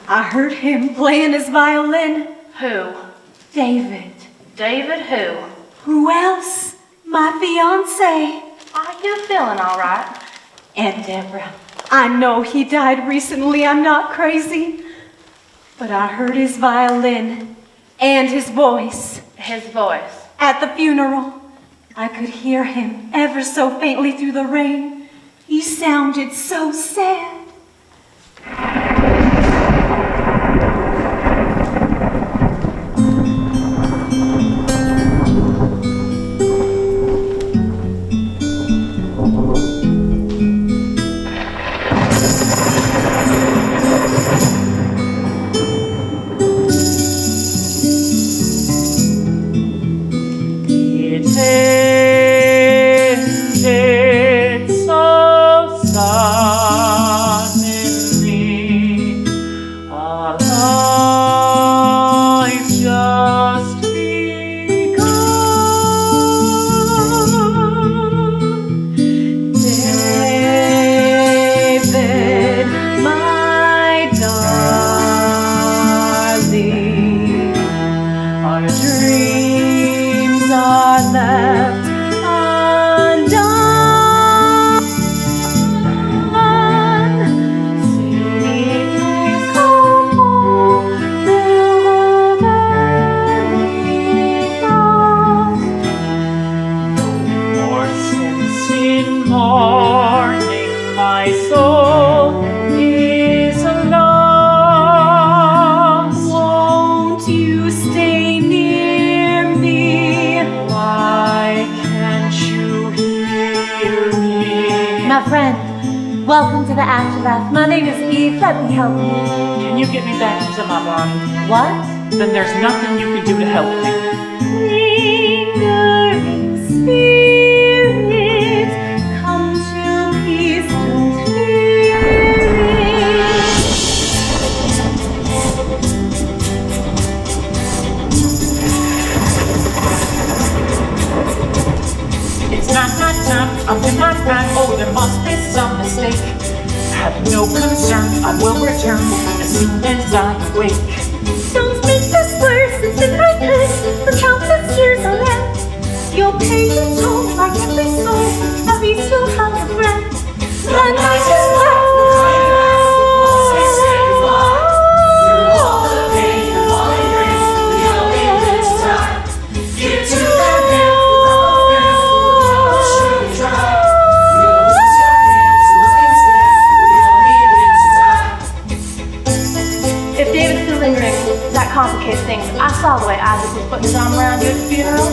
I heard him playing his violin. Who? David. David who? Who else? My fiancé. Are you feeling all right? Aunt Deborah, I know he died recently. I'm not crazy. But I heard his violin and his voice. His voice? At the funeral. I could hear him ever so faintly through the rain. He sounded so sad. Welcome to the Angelus. My name is Eve. Let me help you. Can you get me back into my body? What? Then there's nothing you can do to help me. Lingering spirit, come to peace, don't fear it. It's not my time, I'm in my prime. Oh, there must be some mistake. Have no concern, I will return as soon as I awake. Don't make this worse, it's in my purse. For countless years I left. You'll pay the toll like every soul. At least you'll have a friend. The night is left. Through all the pain and all the grace, we only live to die. Give to them and love them, we'll surely try. If David's still lingering, that complicates things. I saw the way Isaac was putting his arm around you at the funeral.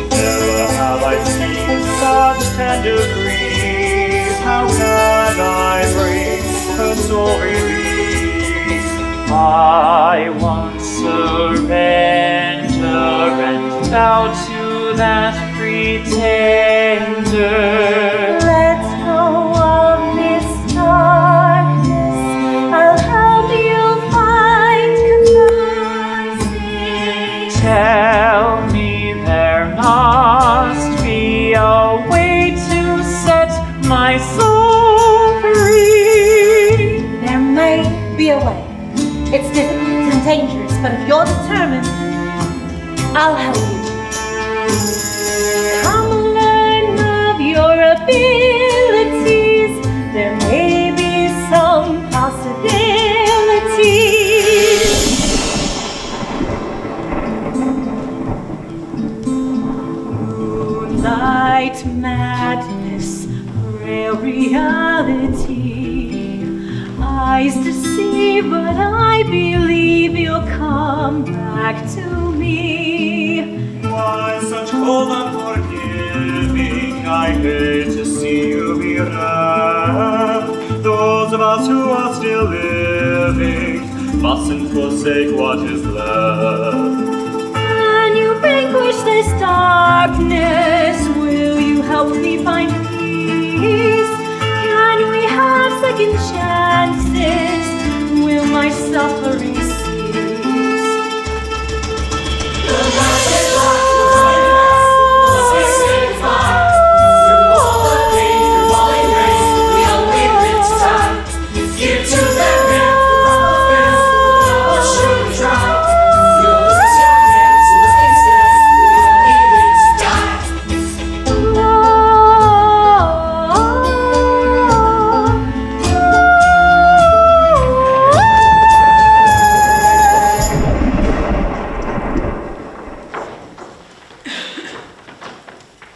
Never have I seen such tender grief. How can I bring her soul relief? I once surrender and bow to that pretender. Let go of this darkness, soul free. There may be a way. It's difficult and dangerous, but if you're determined, I'll help you. Come learn of your abilities. There may be some possibilities. Moonlight madness, rare reality. Eyes deceive, but I believe you'll come back to me. Why such cold unforgiving? I hate to see you bereft. Those of us who are still living mustn't forsake what is left. Can you vanquish this darkness? Will you help me find peace? Can we have second chances? Will my suffering cease?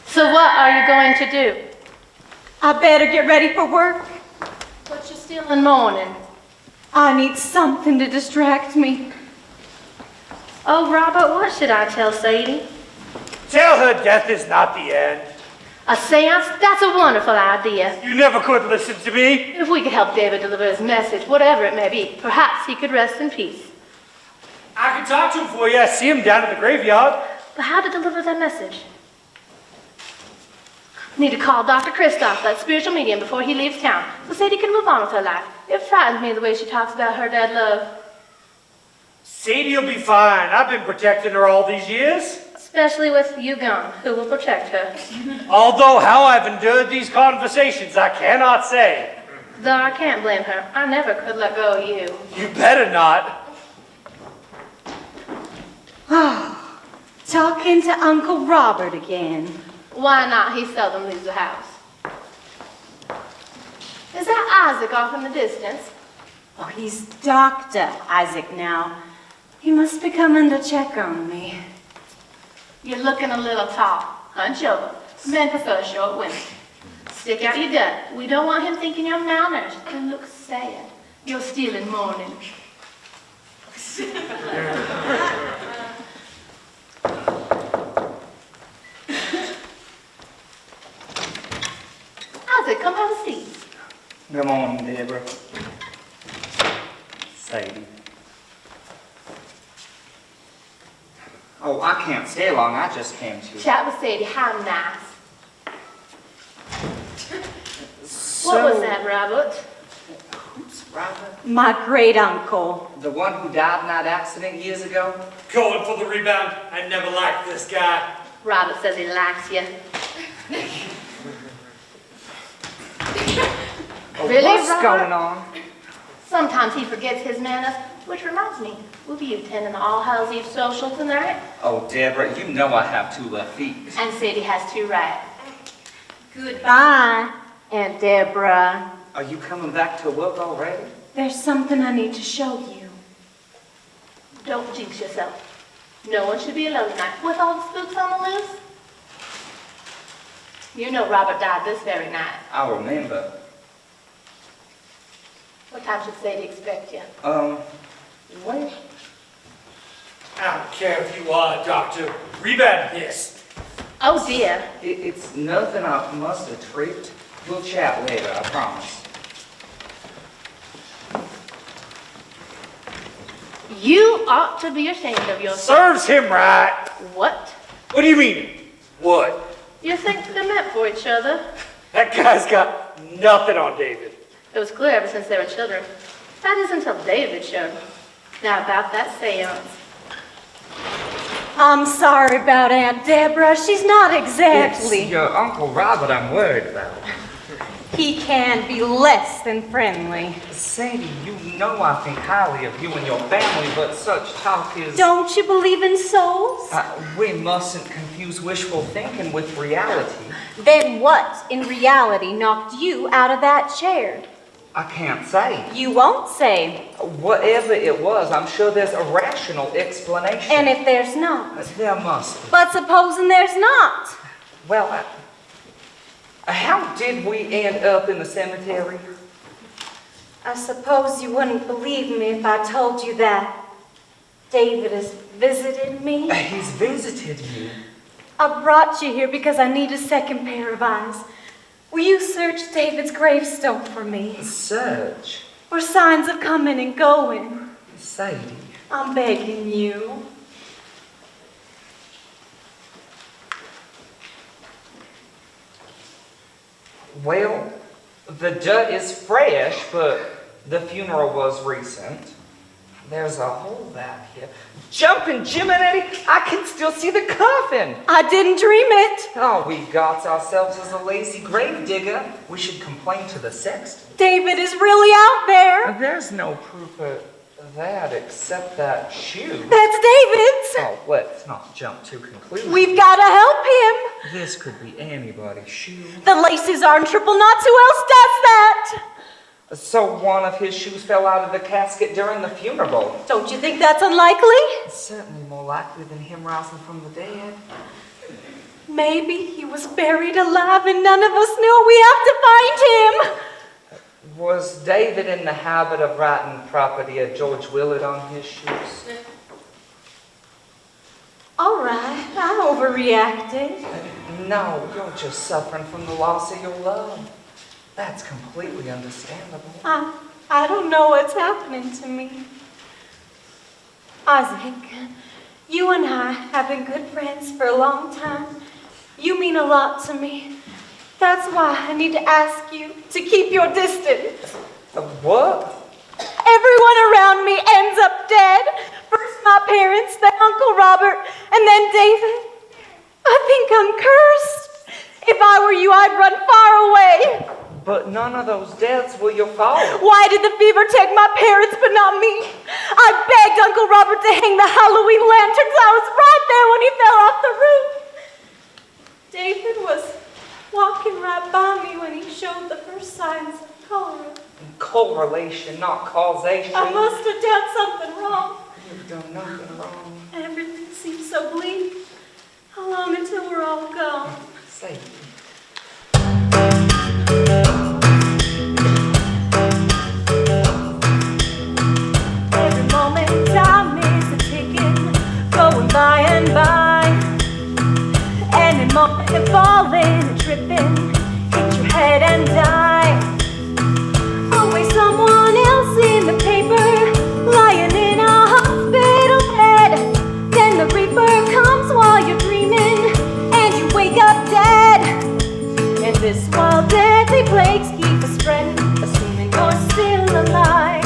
So what are you going to do? I better get ready for work. What you still in mourning? I need something to distract me. Oh, Robert, what should I tell Sadie? Tell her death is not the end. A seance? That's a wonderful idea. You never could listen to me. If we could help David deliver his message, whatever it may be, perhaps he could rest in peace. I can talk to him for you. I see him down at the graveyard. But how to deliver that message? Need to call Dr. Christoph, that spiritual medium, before he leaves town, so Sadie can move on with her life. It frightens me the way she talks about her dead love. Sadie will be fine. I've been protecting her all these years. Especially with you gone, who will protect her. Although how I've endured these conversations, I cannot say. Though I can't blame her. I never could let go of you. You better not. Talking to Uncle Robert again. Why not? He seldom leaves the house. Is that Isaac off in the distance? Oh, he's Dr. Isaac now. He must be coming to check on me. You're looking a little tall. Hunch over. Men prefer short women. Stick out your gut. We don't want him thinking you're malnourished. And look sad. You're still in mourning. Isaac, come have a seat. Good morning, Deborah. Sadie. Oh, I can't stay long. I just came to... Chat with Sadie. How nice. So, What was that, Robert? Who's Robert? My great uncle. The one who died in that accident years ago? Going for the rebound. I never liked this guy. Robert says he likes you. Really, What's Robert? going on? Sometimes he forgets his manners, which reminds me, we'll be attending the All Hallows Eve social tonight. Oh, Deborah, you know I have 2 left feet. And Sadie has 2 right. Goodbye, Aunt Deborah. Are you coming back to work already? There's something I need to show you. Don't jinx yourself. No one should be alone tonight with all the spooks on the loose. You know Robert died this very night. I'll remember. What time should Sadie expect you? Wait. I don't care if you are a doctor. Rebound this. Oh dear. It's nothing I must have tripped. We'll chat later, I promise. You ought to be ashamed of yourself. Serves him right. What? What do you mean? What? You think they're meant for each other? That guy's got nothing on David. It was clear ever since they were children. That is until David showed. Now about that seance. I'm sorry about Aunt Deborah. She's not exactly. It's your Uncle Robert I'm worried about. He can be less than friendly. Sadie, you know I think highly of you and your family, but such talk is... Don't you believe in souls? We mustn't confuse wishful thinking with reality. Then what in reality knocked you out of that chair? I can't say. You won't say. Whatever it was, I'm sure there's a rational explanation. And if there's not? There must be. But supposing there's not? Well, how did we end up in the cemetery? I suppose you wouldn't believe me if I told you that David has visited me. He's visited you. I brought you here because I need a second pair of eyes. Will you search David's gravestone for me? Search? For signs of coming and going. Sadie. I'm begging you. Well, the dirt is fresh, but the funeral was recent. There's a hole back here. Jumping Jiminy, I can still see the coffin. I didn't dream it. Oh, we got ourselves as a lazy grave digger. We should complain to the sexton. David is really out there. There's no proof of that except that shoe. That's David's. Oh, let's not jump to conclusions. We've got to help him. This could be anybody's shoe. The laces are in triple knots. Who else does that? So one of his shoes fell out of the casket during the funeral. Don't you think that's unlikely? It's certainly more likely than him rising from the dead. Maybe he was buried alive and none of us knew. We have to find him. Was David in the habit of writing property of George Willard on his shoes? All right, I overreacted. No, you're just suffering from the loss of your love. That's completely understandable. I don't know what's happening to me. Isaac, you and I have been good friends for a long time. You mean a lot to me. That's why I need to ask you to keep your distance. What? Everyone around me ends up dead. First my parents, then Uncle Robert, and then David. I think I'm cursed. If I were you, I'd run far away. But none of those deaths were your fault. Why did the fever take my parents but not me? I begged Uncle Robert to hang the Halloween lanterns. I was right there when he fell off the roof. David was walking right by me when he showed the first signs of cholera. Correlation, not causation. I must have done something wrong. You've done nothing wrong. Everything seems so bleak. How long until we're all gone? Say. Every moment time is a ticking, going by and by. Any moment you're falling and tripping, hit your head and die. Always someone else in the paper, lying in a hospital bed. Then the reaper comes while you're dreaming, and you wake up dead. And this wild deadly plagues keep us spreading, assuming you're still alive.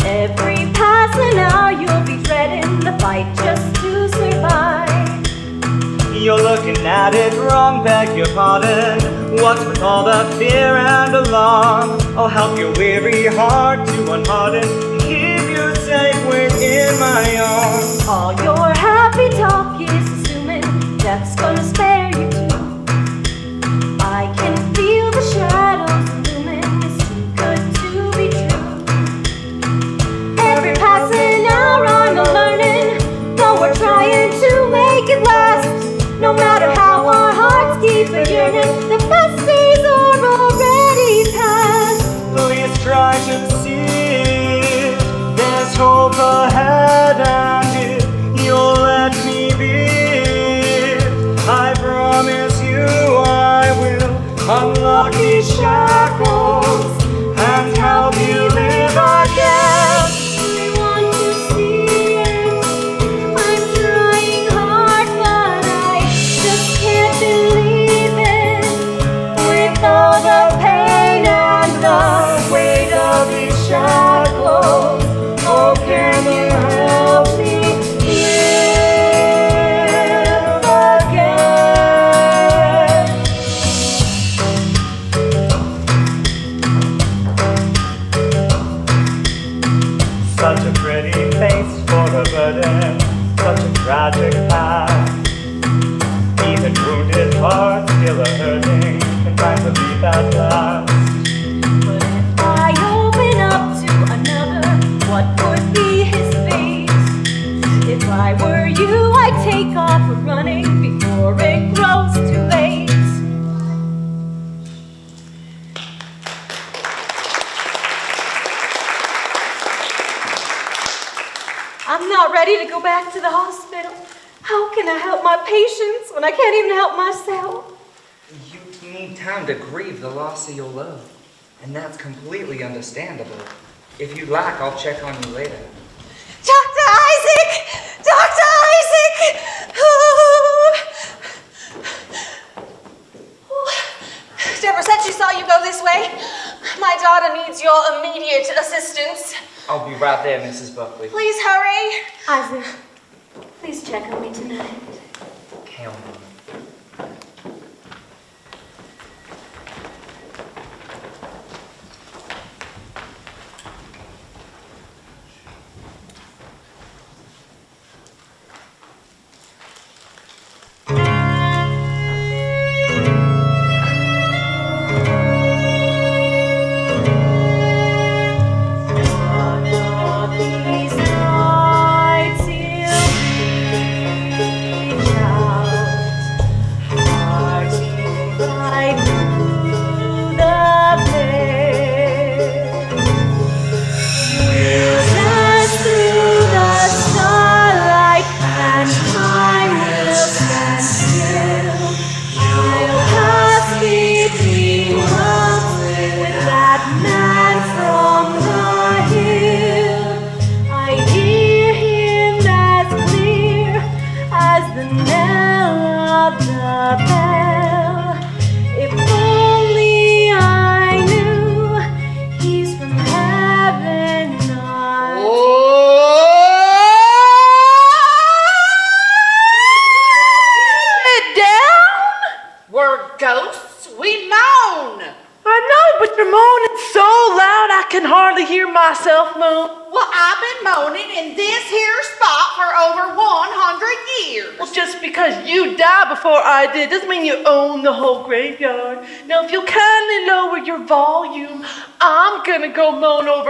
Every passing hour you'll be dreading the fight just to survive. You're looking at it wrong, beg your pardon. What's with all the fear and alarm? I'll help your weary heart to unharden, keep you safe within my arms. All your happy talk is assuming death's gonna spare you too. I can feel the shadows looming, it's too good to be true. Every passing hour I'm learning, though we're trying to make it last. No matter how our hearts keep yearning, the best days are already past. Please try to see there's hope ahead, and if you'll let me be, I promise you I will unlock these shackles and help you live again. I want to see it. I'm trying hard, but I just can't believe it. With all the pain and the weight of these shackles, oh, can you help me live again? last. But if I open up to another, what would be his fate? If I were you, I'd take off running before it grows too late. I'm not ready to go back to the hospital. How can I help my patients when I can't even help myself? You need time to grieve the loss of your love, and that's completely understandable. If you'd like, I'll check on you later. Dr. Isaac! Dr. Isaac! Deborah said she saw you go this way. My daughter needs your immediate assistance. I'll be right there, Mrs. Buckley. Please hurry. Isaac, please check on me tonight. Count on it. These nights he'll reach out, parting right through the veil. We'll dance through the starlight, and time will stand still. I'll pass between worlds with that man from the hill. I hear him as clear as the knell of the bell. If only I knew he's from heaven, not Down? We're ghosts. We moan. I know, but you're moaning so loud I can hardly hear myself moan. Well, I've been moaning in this here spot for over 100 years. Well, just because you died before I did doesn't mean you own the whole graveyard. Now, if you'll kindly lower your volume, I'm gonna go moan over.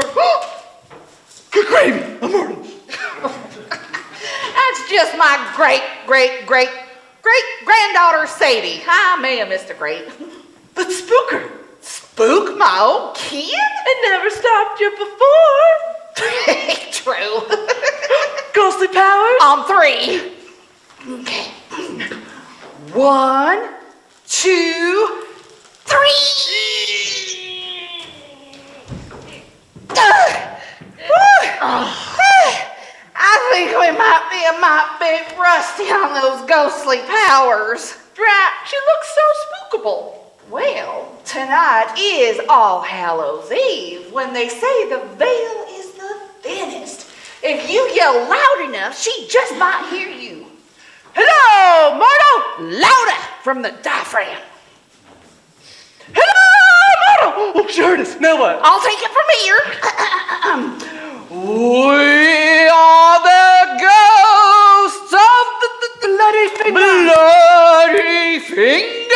Good gravy, I'm moaning. That's just my great-great-great-great-granddaughter Sadie. Hi, ma'am, Mr. Great. But Spooker, Spook my old kid? it never stopped you before. True. Ghostly powers? On 3. Okay. 1, 2, 3. I think we might be a mite bit rusty on those ghostly powers. Drat, she looks so spookable. Well, tonight is All Hallows Eve, when they say the veil is the thinnest. If you yell loud enough, she just might hear you. Hello, Myrtle! Louder from the diaphragm. Hello, Myrtle! Oh, she heard us. Now what? I'll take it from here. We are the ghosts of the Bloody finger. bloody fingers.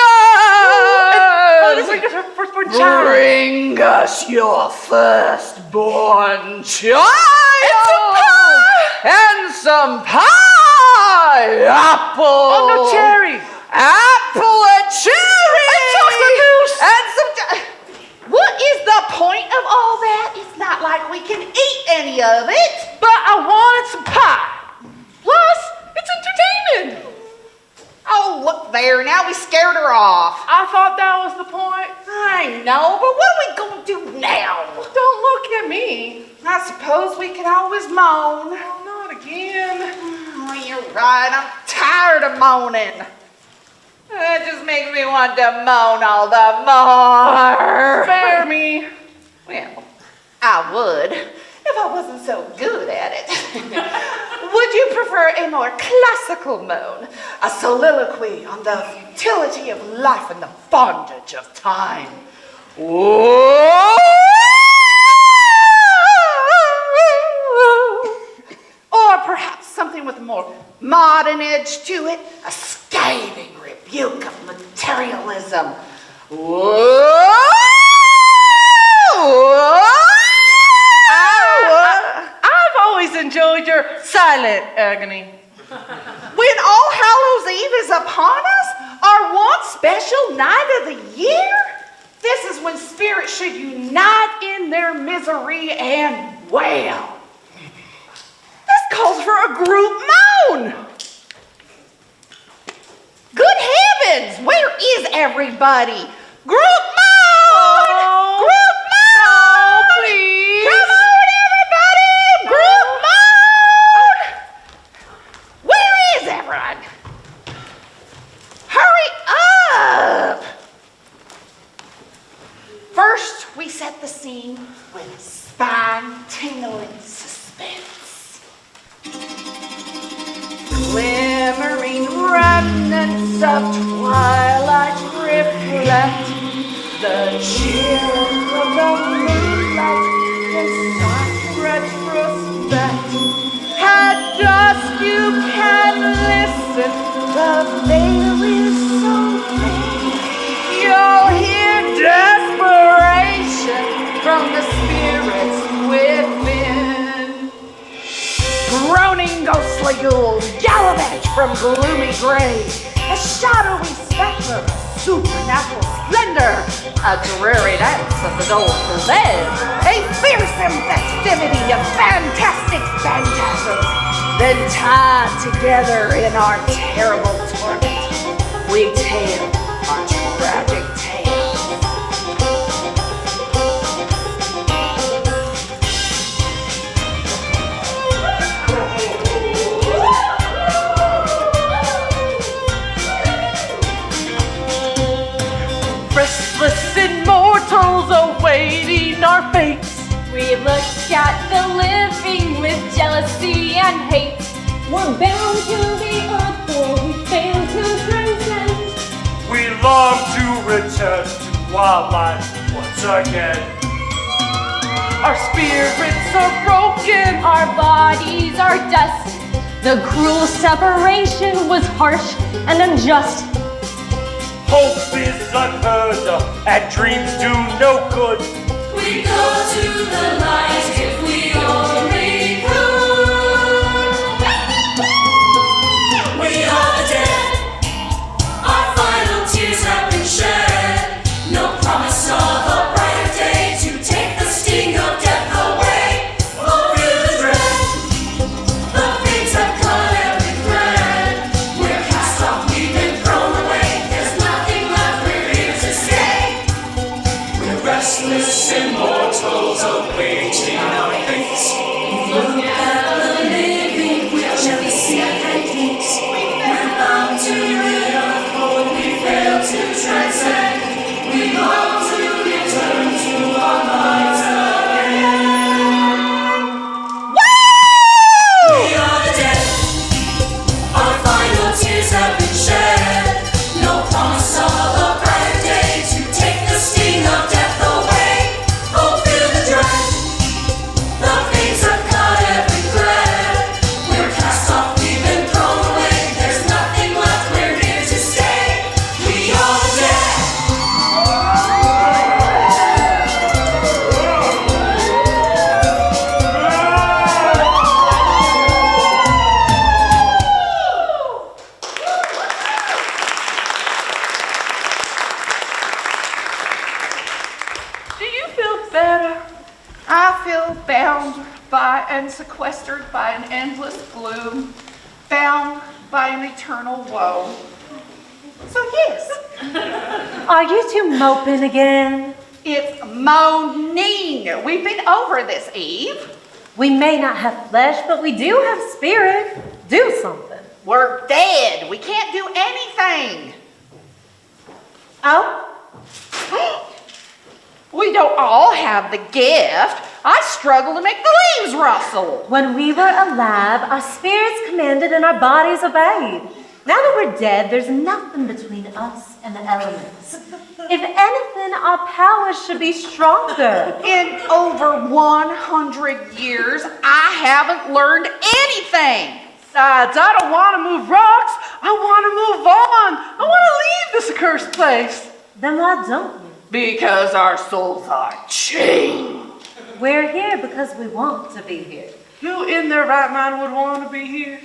Bring us her firstborn child. Bring us your firstborn child. And some pie. Apple. Oh, no cherry. Apple and cherry. And chocolate mousse. And some... What is the point of all that? It's not like we can eat any of it. But I wanted some pie. Plus, it's entertaining. Oh, look there. Now we scared her off. I thought that was the point. I know, but what are we going to do now? Don't look at me. I suppose we can always moan. Oh, not again. Oh, you're right. I'm tired of moaning. It just makes me want to moan all the more. Spare me. Well, I would if I wasn't so good at it. Would you prefer a more classical moan? A soliloquy on the futility of life and the bondage of time? Or perhaps something with a more modern edge to it, a scathing rebuke of materialism. Whoa! agony. When All Hallows Eve is upon us, our one special night of the year, this is when spirits should unite in their misery and wail. This calls for a group moan. Good heavens, where is everybody? Group moan! Oh, Group moan! no, please. Come on, everybody! Group moan! Where is everyone? Hurry up! First, we set the scene with spine-tingling suspense. Glimmering remnants of twilight reflect the chill of the moonlight in soft retrospect. At dusk you can listen, the veil is so thin. You'll hear desperation from the spirits within. Groaning ghostly ghouls gallivant from gloomy graves. A shadowy spectre of supernatural splendor. A dreary dance of the doleful dead. A fearsome festivity of fantastic phantasms. Then tied together in our terrible torment, we tell our tragic tale. Restless immortals awaiting our fates. We look at the living with jealousy and hate. We're bound to the earth, for we fail to transcend. We long to return to wildlife once again. Our spirits are broken. Our bodies are dust. The cruel separation was harsh and unjust. Hope is unheard of, and dreams do no good. We go to the light if we only could. We are dead. Our final tears have been shed. No promise of a brighter day to take the sting of death away. Oh, feel the dread. The fates have cut every thread. We're cast off, we've been thrown away. There's nothing left, we're here to stay. We're restless immortals awaiting our fates. Look at the living with jealousy and hate. We're bound to the earth, for we fail to transcend. We long to return to our lives again. We are dead. Our final tears have been shed. No promise of a brighter day to take the sting of death away. Oh, feel the dread. The fates have cut every thread. We're cast off, we've been thrown away. There's nothing left, we're here to stay. We are dead. Do you feel better? I feel bound by and sequestered by an endless gloom, bound by an eternal woe. So yes, Are you two moping again? it's moaning. We've been over this, Eve. We may not have flesh, but we do have spirit. Do something. We're dead. We can't do anything. Oh? We don't all have the gift. I struggle to make the leaves rustle. When we were alive, our spirits commanded and our bodies obeyed. Now that we're dead, there's nothing between us and the elements. If anything, our powers should be stronger. In over 100 years, I haven't learned anything. Besides, I don't want to move rocks. I want to move on. I want to leave this accursed place. Then why don't you? Because our souls are chained. We're here because we want to be here. Who in their right mind would want to be here?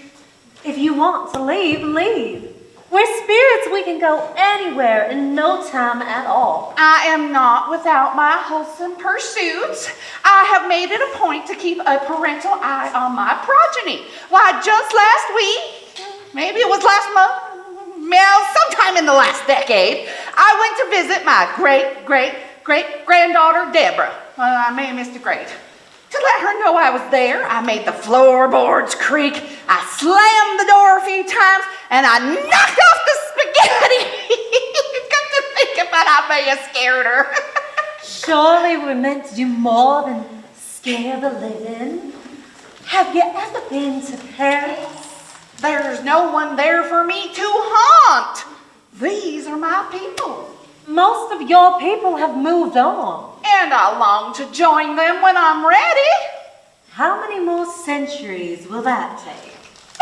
If you want to leave, leave. We're spirits, we can go anywhere in no time at all. I am not without my wholesome pursuits. I have made it a point to keep a parental eye on my progeny. Why, just last week, maybe it was last month, sometime in the last decade, I went to visit my great-great-great-granddaughter, Deborah. I may have missed a great. To let her know I was there, I made the floorboards creak, I slammed the door a few times, and I knocked off the spaghetti. Come to think about it, I may have scared her. Surely we're meant to do more than scare the living. Have you ever been to Paris? There's no one there for me to haunt. These are my people. Most of your people have moved on. And I long to join them when I'm ready. How many more centuries will that take?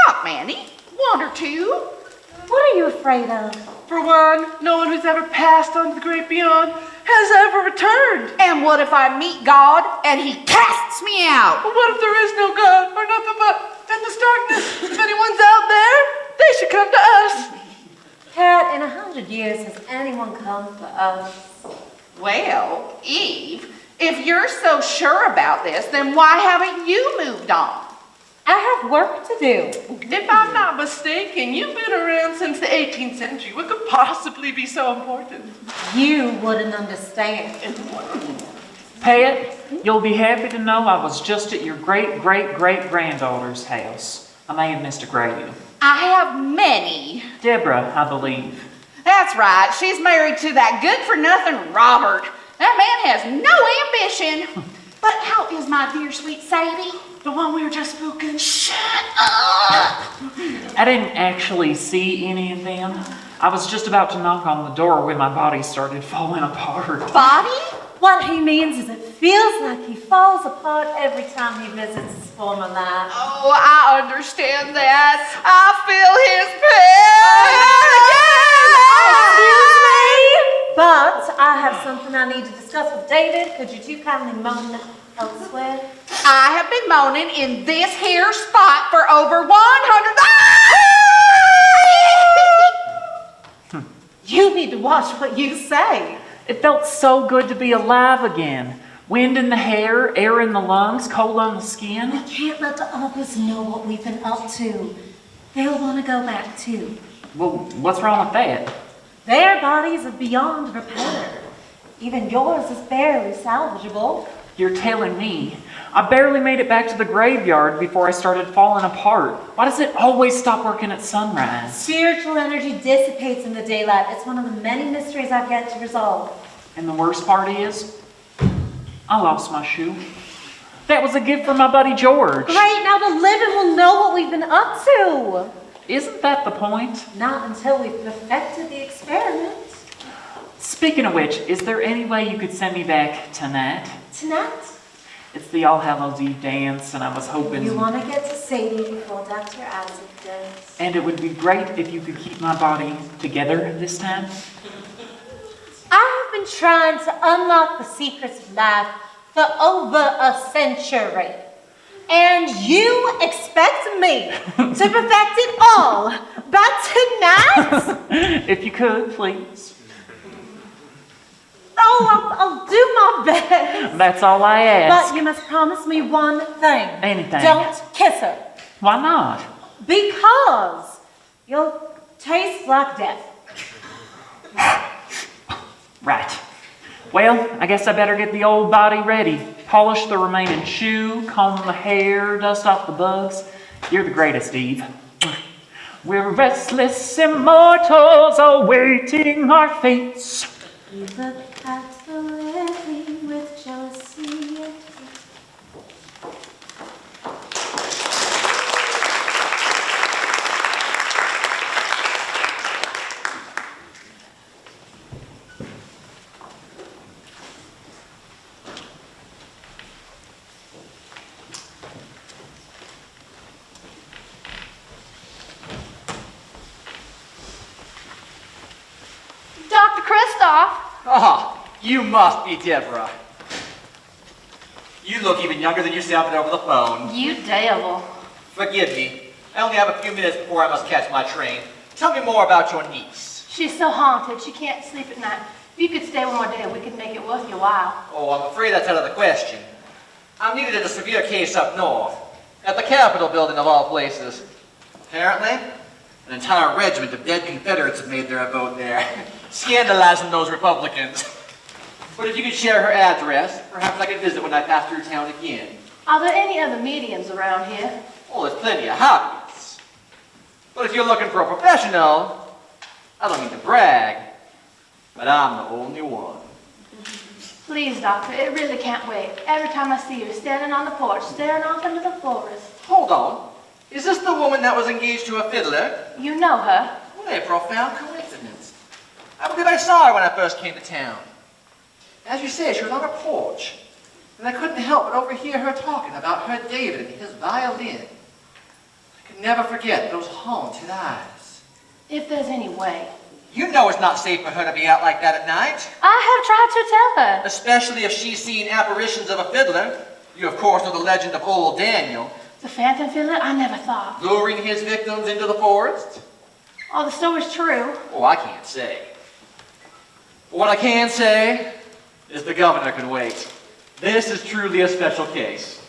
Not many. 1 or 2. What are you afraid of? For one, no one who's ever passed on to the great beyond has ever returned. And what if I meet God and he casts me out? But what if there is no God or nothing but endless darkness? If anyone's out there, they should come to us. Cat, in 100 years, has anyone come for us? Well, Eve, if you're so sure about this, then why haven't you moved on? I have work to do. If I'm not mistaken, you've been around since the 18th century. What could possibly be so important? You wouldn't understand. Pat, you'll be happy to know I was just at your great-great-great-granddaughter's house. I may have missed a grave. I have many. Deborah, I believe. That's right. She's married to that good-for-nothing Robert. That man has no ambition. But how is my dear sweet Sadie? The one we were just spooking. Shut up! I didn't actually see any of them. I was just about to knock on the door when my body started falling apart. Body? What he means is it feels like he falls apart every time he visits his former life. Oh, I understand that. I feel his pain. But I have something I need to discuss with David. Could you two kindly moan elsewhere? I have been moaning in this here spot for over 100. You need to watch what you say. It felt so good to be alive again. Wind in the hair, air in the lungs, cold on the skin. We can't let the others know what we've been up to. They'll want to go back too. Well, what's wrong with that? Their bodies are beyond repair. Even yours is barely salvageable. You're telling me? I barely made it back to the graveyard before I started falling apart. Why does it always stop working at sunrise? Spiritual energy dissipates in the daylight. It's one of the many mysteries I've yet to resolve. And the worst part is, I lost my shoe. That was a gift from my buddy George. Great, now the living will know what we've been up to. Isn't that the point? Not until we've perfected the experiment. Speaking of which, is there any way you could send me back tonight? Tonight? It's the All Hallows Eve dance, and I was hoping... You want to get to Sadie before Dr. Isaac does. And it would be great if you could keep my body together this time. I have been trying to unlock the secrets of life for over a century. And you expect me to perfect it all by tonight? If you could, please. Oh, I'll do my best. That's all I ask. But you must promise me one thing. Anything. Don't kiss her. Why not? Because you'll taste like death. Right. Well, I guess I better get the old body ready. Polish the remaining shoe, comb the hair, dust off the bugs. You're the greatest, Eve. We're restless immortals awaiting our fates. You look at the living with jealousy and hate. Dr. Kristoff. Oh, you must be Deborah. You look even younger than you sounded over the phone. You devil. Forgive me. I only have a few minutes before I must catch my train. Tell me more about your niece. She's so haunted, she can't sleep at night. If you could stay one more day, we could make it worth your while. Oh, I'm afraid that's out of the question. I'm needed in a severe case up north, at the Capitol building of all places. Apparently, an entire regiment of dead Confederates have made their abode there, scandalizing those Republicans. But if you could share her address, perhaps I could visit when I pass through town again. Are there any other mediums around here? Oh, there's plenty of hobbyists. But if you're looking for a professional, I don't mean to brag, but I'm the only one. Please, Doctor, it really can't wait. Every time I see you standing on the porch, staring off into the forest. Hold on. Is this the woman that was engaged to a fiddler? You know her. What a profound coincidence. I believe I saw her when I first came to town. As you say, she was on her porch, and I couldn't help but overhear her talking about her David and his violin. I could never forget those haunted eyes. If there's any way. You know it's not safe for her to be out like that at night. I have tried to tell her. Especially if she's seen apparitions of a fiddler. You, of course, know the legend of old Daniel. The phantom fiddler? I never thought. Luring his victims into the forest? Oh, the story's true. Oh, I can't say. But what I can say is the governor can wait. This is truly a special case.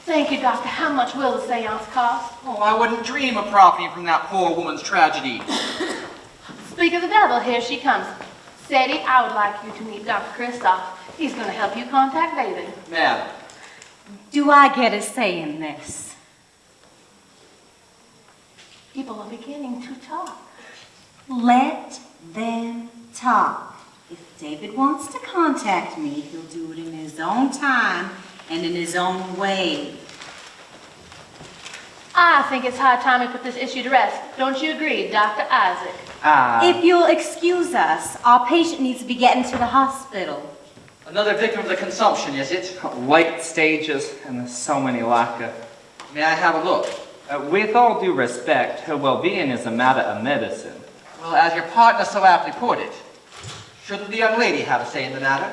Thank you, Doctor. How much will the seance cost? Oh, I wouldn't dream of profiting from that poor woman's tragedy. Speak of the devil, here she comes. Sadie, I would like you to meet Dr. Christoph. He's going to help you contact David. Madam. Do I get a say in this? People are beginning to talk. Let them talk. If David wants to contact me, he'll do it in his own time and in his own way. I think it's high time we put this issue to rest. Don't you agree, Dr. Isaac? If you'll excuse us, our patient needs to be getting to the hospital. Another victim of the consumption, is it? Late stages and so many lacquer. May I have a look? With all due respect, her well-being is a matter of medicine. Well, as your partner so aptly put it, shouldn't the young lady have a say in the matter?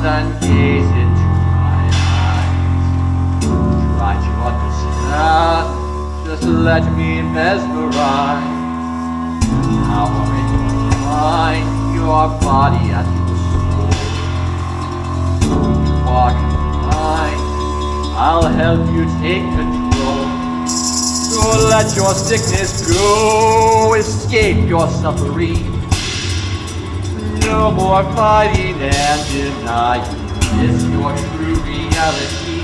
And gaze into my eyes. Try to understand, just let me mesmerize. How are in your mind, your body and your soul. Walk in line, I'll help you take control. So let your sickness go, escape your suffering. No more fighting and denying this your true reality.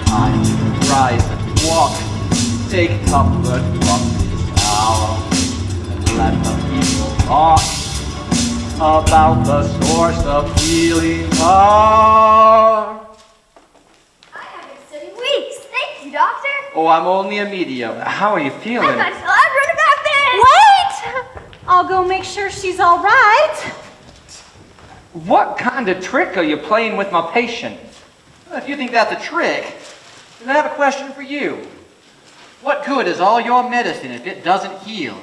I will rise and walk, take comfort from this hour, and let the people talk about the source of healing power. I haven't studied weeks. Thank you, Doctor. Oh, I'm only a medium. How are you feeling? I'm not so I've about this. Wait! I'll go make sure she's all right. What kind of trick are you playing with my patient? Well, if you think that's a trick, then I have a question for you. What good is all your medicine if it doesn't heal?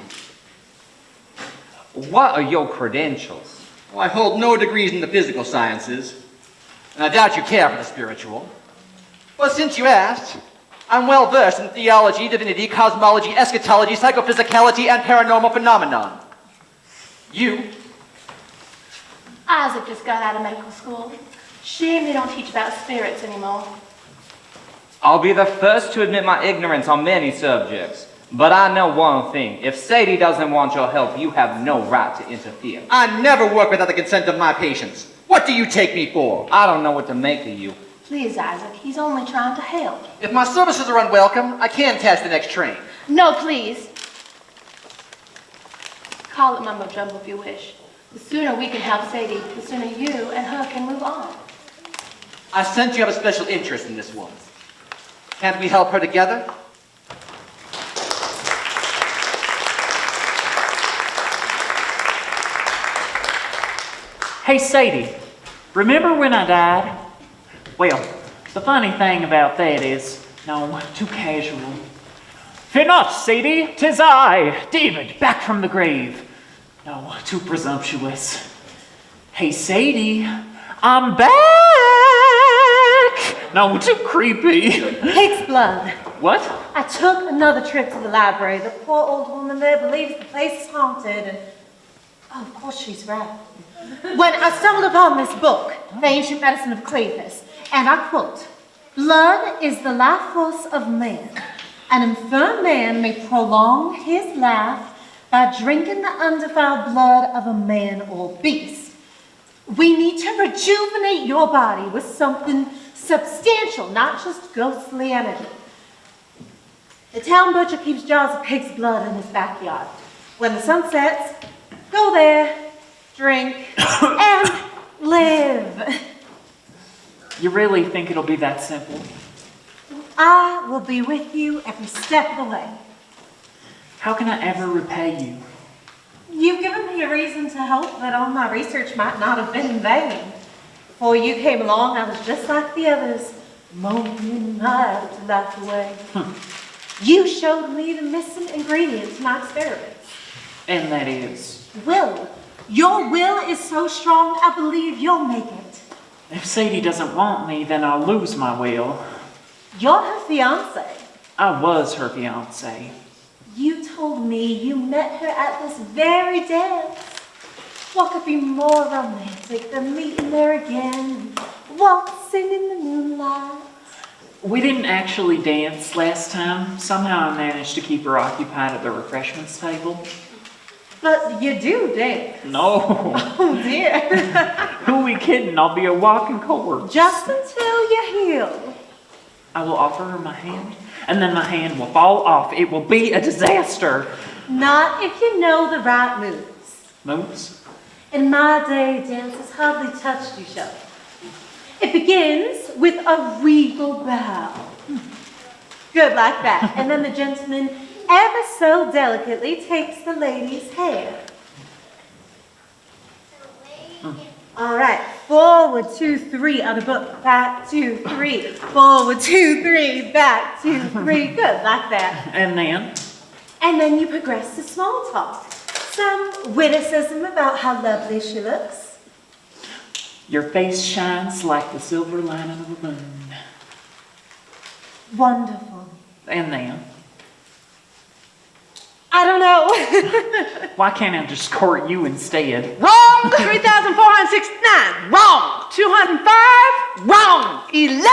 What are your credentials? Well, I hold no degrees in the physical sciences, and I doubt you care for the spiritual. Well, since you asked, I'm well versed in theology, divinity, cosmology, eschatology, psychophysicality, and paranormal phenomenon. You? Isaac just got out of medical school. Shame they don't teach about spirits anymore. I'll be the first to admit my ignorance on many subjects. But I know one thing. If Sadie doesn't want your help, you have no right to interfere. I never work without the consent of my patients. What do you take me for? I don't know what to make of you. Please, Isaac, he's only trying to help. If my services are unwelcome, I can catch the next train. No, please. Call it mumbo jumbo if you wish. The sooner we can help Sadie, the sooner you and her can move on. I sense you have a special interest in this woman. Can't we help her together? Hey, Sadie, remember when I died? Well, the funny thing about that is, no, too casual. Fear not, Sadie, 'tis I, David, back from the grave. No, too presumptuous. Hey, Sadie, I'm back! No, too creepy. Pig's blood. What? I took another trip to the library. The poor old woman there believes the place is haunted, and oh, of course she's right. When I stumbled upon this book, The Ancient Medicine of Cleopas, and I quote, "Blood is the life force of man. An infirm man may prolong his life by drinking the undefiled blood of a man or beast. We need to rejuvenate your body with something substantial, not just ghostly energy. The town butcher keeps jars of pig's blood in his backyard. When the sun sets, go there, drink, and live." You really think it'll be that simple? I will be with you every step of the way. How can I ever repay you? You've given me a reason to hope that all my research might not have been in vain. Before you came along, I was just like the others, moaning my afterlife away. You showed me the missing ingredient to my experiments. And that is? Will. Your will is so strong, I believe you'll make it. If Sadie doesn't want me, then I'll lose my will. You're her fiancé. I was her fiancé. You told me you met her at this very dance. What could be more romantic than meeting there again, waltzing in the moonlight? We didn't actually dance last time. Somehow I managed to keep her occupied at the refreshments table. But you do dance. No. Oh dear. Who are we kidding? I'll be a walking corpse. Just until you heal. I will offer her my hand, and then my hand will fall off. It will be a disaster. Not if you know the right moves. Moves? In my day, dances hardly touched each other. It begins with a regal bow. Good, like that. And then the gentleman ever so delicately takes the lady's hand. All right, forward, 2, 3, on the book, back, 2, 3, forward, 2, 3, back, 2, 3, good, like that. And then? And then you progress to small talk. Some witticism about how lovely she looks. Your face shines like the silver lining of a moon. Wonderful. And then? I don't know. Why can't I just court you instead? Wrong! 3,469. Wrong! 205. Wrong! 11.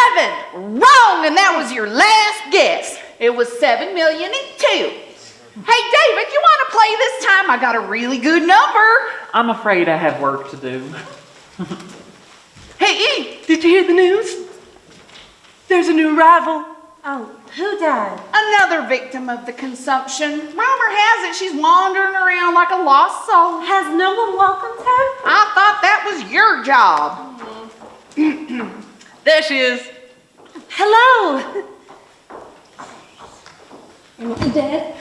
Wrong! And that was your last guess. It was 7,000,002. Hey, David, you want to play this time? I got a really good number. I'm afraid I have work to do. Hey, Eve, did you hear the news? There's a new rival. Oh, who died? Another victim of the consumption. Rumor has it she's wandering around like a lost soul. Has no one welcomed her? I thought that was your job. There she is. Hello. Am I dead?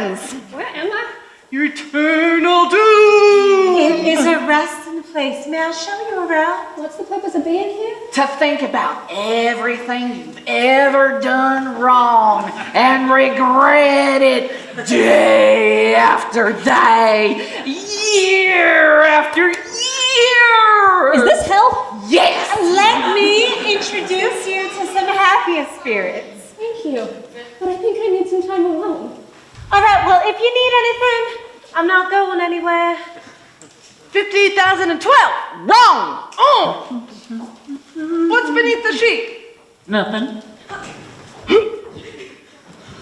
Congratulations! Where am I? Your eternal doom. It is a resting place. May I show you around? What's the purpose of being here? To think about everything you've ever done wrong and regret it day after day, year after year. Is this hell? Yes. Let me introduce you to some happier spirits. Thank you. But I think I need some time alone. All right, well, if you need anything, I'm not going anywhere. 50,012. Wrong. Oh. What's beneath the sheet? Nothing.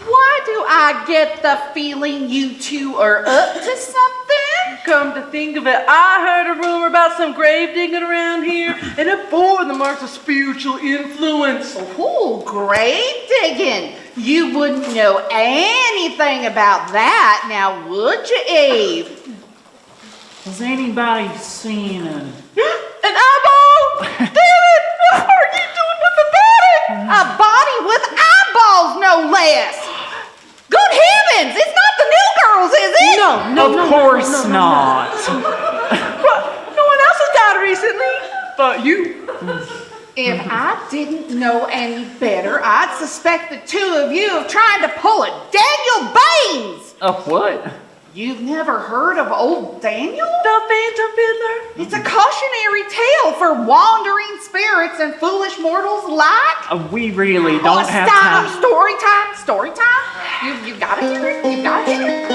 Why do I get the feeling you two are up to something? Come to think of it, I heard a rumor about some grave digging around here, and it bore the marks of spiritual influence. Oh, grave digging. You wouldn't know anything about that, now would you, Eve? Has anybody seen An an eyeball? Damn it! What are you doing with the body? A body with eyeballs, no less. Good heavens, it's not the new girls, is it? No, Of course not. What? No one else has died recently. But you. If I didn't know any better, I'd suspect the two of you of trying to pull a Daniel Baines. Of what? You've never heard of old Daniel? The Phantom Fiddler? It's a cautionary tale for wandering spirits and foolish mortals alike. We really don't have time. Story time, story time. You gotta hear it, you gotta hear it.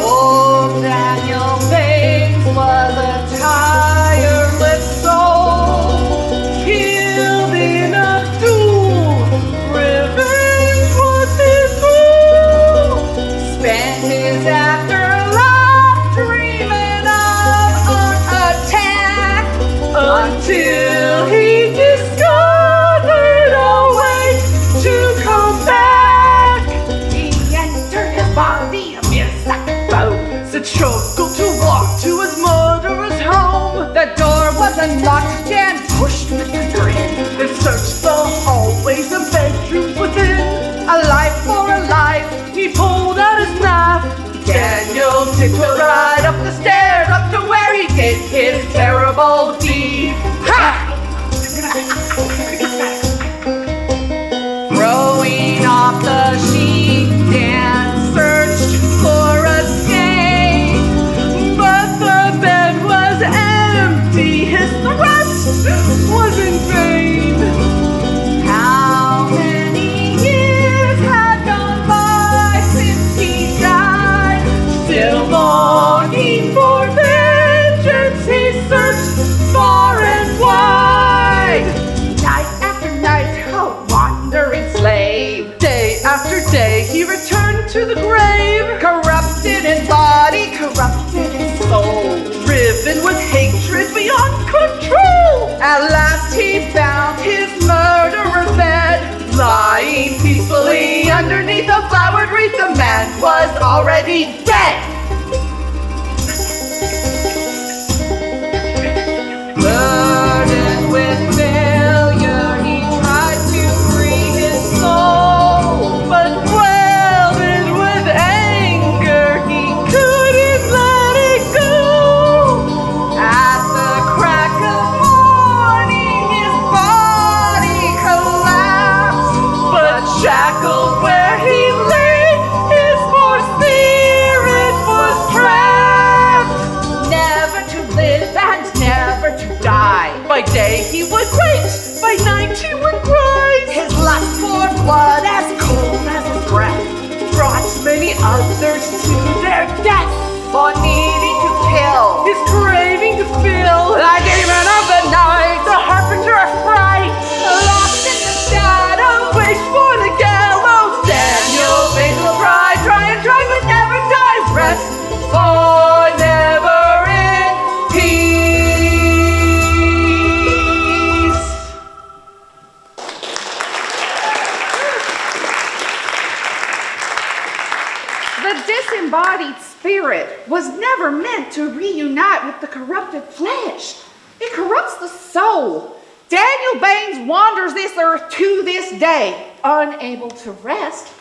Old Daniel Baines was a tireless soul, killed in a duel. Revenge was his goal. Spent his afterlife dreaming of an attack until he discovered a way to come back. He entered his body a mere sack of bones. It struggled to walk to his murderer's home. The door was unlocked and pushed with a grin. They searched the hallways and bedrooms within. A life for a life. He pulled out his knife. Daniel tiptoed right up the stairs, up to where he did his terrible deed. Ha! Throwing off the sheet, Dan searched for escape, But the bed was empty. His thrust was in vain. how many years had gone by since he died? Still longing for vengeance, he searched far and wide. Night after night, a wandering slave. Day after day, he returned to the grave. Corrupted in body, corrupted in soul. Driven with hatred beyond control. At last he found his murderer's bed. Lying peacefully underneath a flowered wreath, the man was already dead. Burdened with failure, he tried to free his soul. But welded with anger, he couldn't let it go. At the crack of morning, his body collapsed. But shackled where he lay, his poor spirit was trapped. Never to live and never to die. By day he would wait, by night he would rise. His lust for blood as cold as his breath Brought many others to their death. for needing to kill. His craving to fill, The demon of the night, the harbinger of fright. lost in the shadow, Wish for the gallows, Daniel Baines will try but never die. Rest for never in peace. The disembodied spirit was never meant to reunite with the corrupted flesh. It corrupts the soul. Daniel Baines wanders this earth to this day, unable to rest.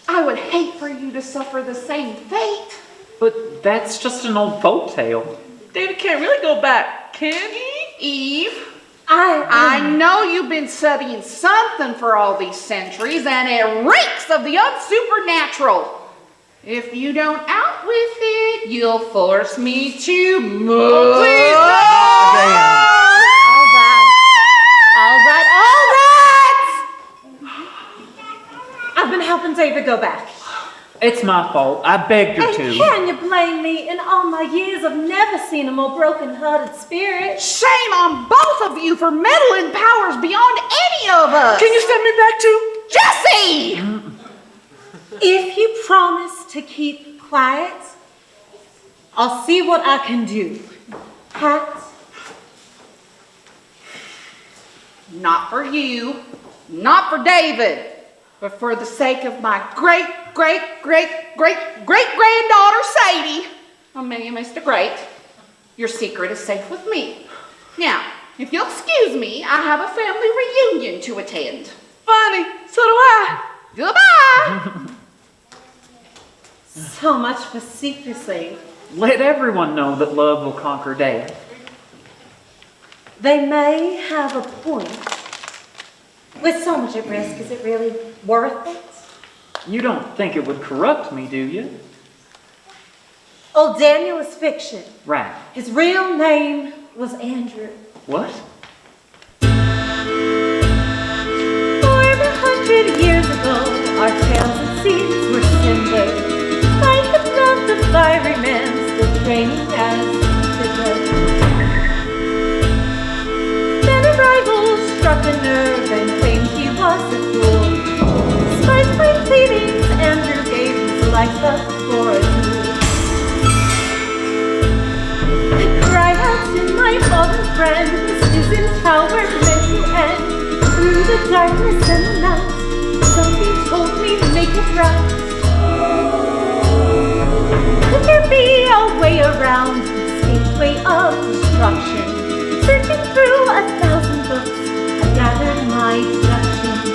I would hate for you to suffer the same fate. But that's just an old folk tale. David can't really go back, can he? Eve, I know you've been studying something for all these centuries, and it reeks of the unsupernatural. If you don't out with it, you'll force me to move. Please, no! All right. I've been helping David go back. It's my fault. I begged her And to. can you blame me? In all my years, I've never seen a more broken-hearted spirit. Shame on both of you for meddling powers beyond any of us. Can you send me back to? Jesse! If you promise to keep quiet, I'll see what I can do. Pat? Not for you, not for David, but for the sake of my great-great-great-great-great-granddaughter Sadie. Amelia, Mr. Great, your secret is safe with me. Now, if you'll excuse me, I have a family reunion to attend. Funny, so do I. Goodbye. So much for secrecy. Let everyone know that love will conquer death. They may have a point. With so much at risk, is it really worth it? You don't think it would corrupt me, do you? Old Daniel is fiction. Right. His real name was Andrew. What? 400 years ago, our tales and seeds were cindered. Like the blood of fiery men still training as fiddler. Then a rival struck a nerve and claimed he was a fool. Despite my pleadings, Andrew gave his life up for a duel. I cried out to my fallen friend, this isn't how we're meant to end. Through the darkness and the night, something told me to make it right. Could there be a way around this gateway of destruction? Searching through 1,000 books, I gathered my deductions.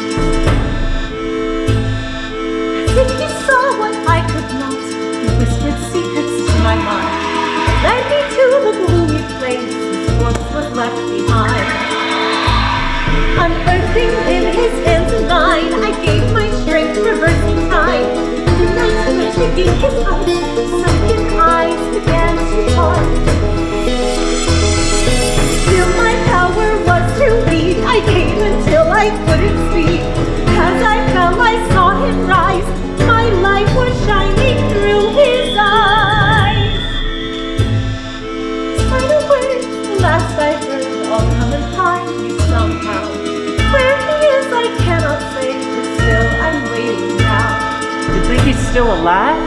As if he saw what I could not, he whispered secrets to my mind. Led me to the gloomy place his corpse was left behind. Unearthing in his hands and mine, I gave my strength, reversing time. The night flash against his heart, sunken eyes began to part. Still my power was too weak, I came until I couldn't speak. As I fell, I saw him rise, my light was shining through his eyes. Spider words, the last I heard, all come and find me somehow. Where he is, I cannot say, but still I'm waiting now. You think he's still alive?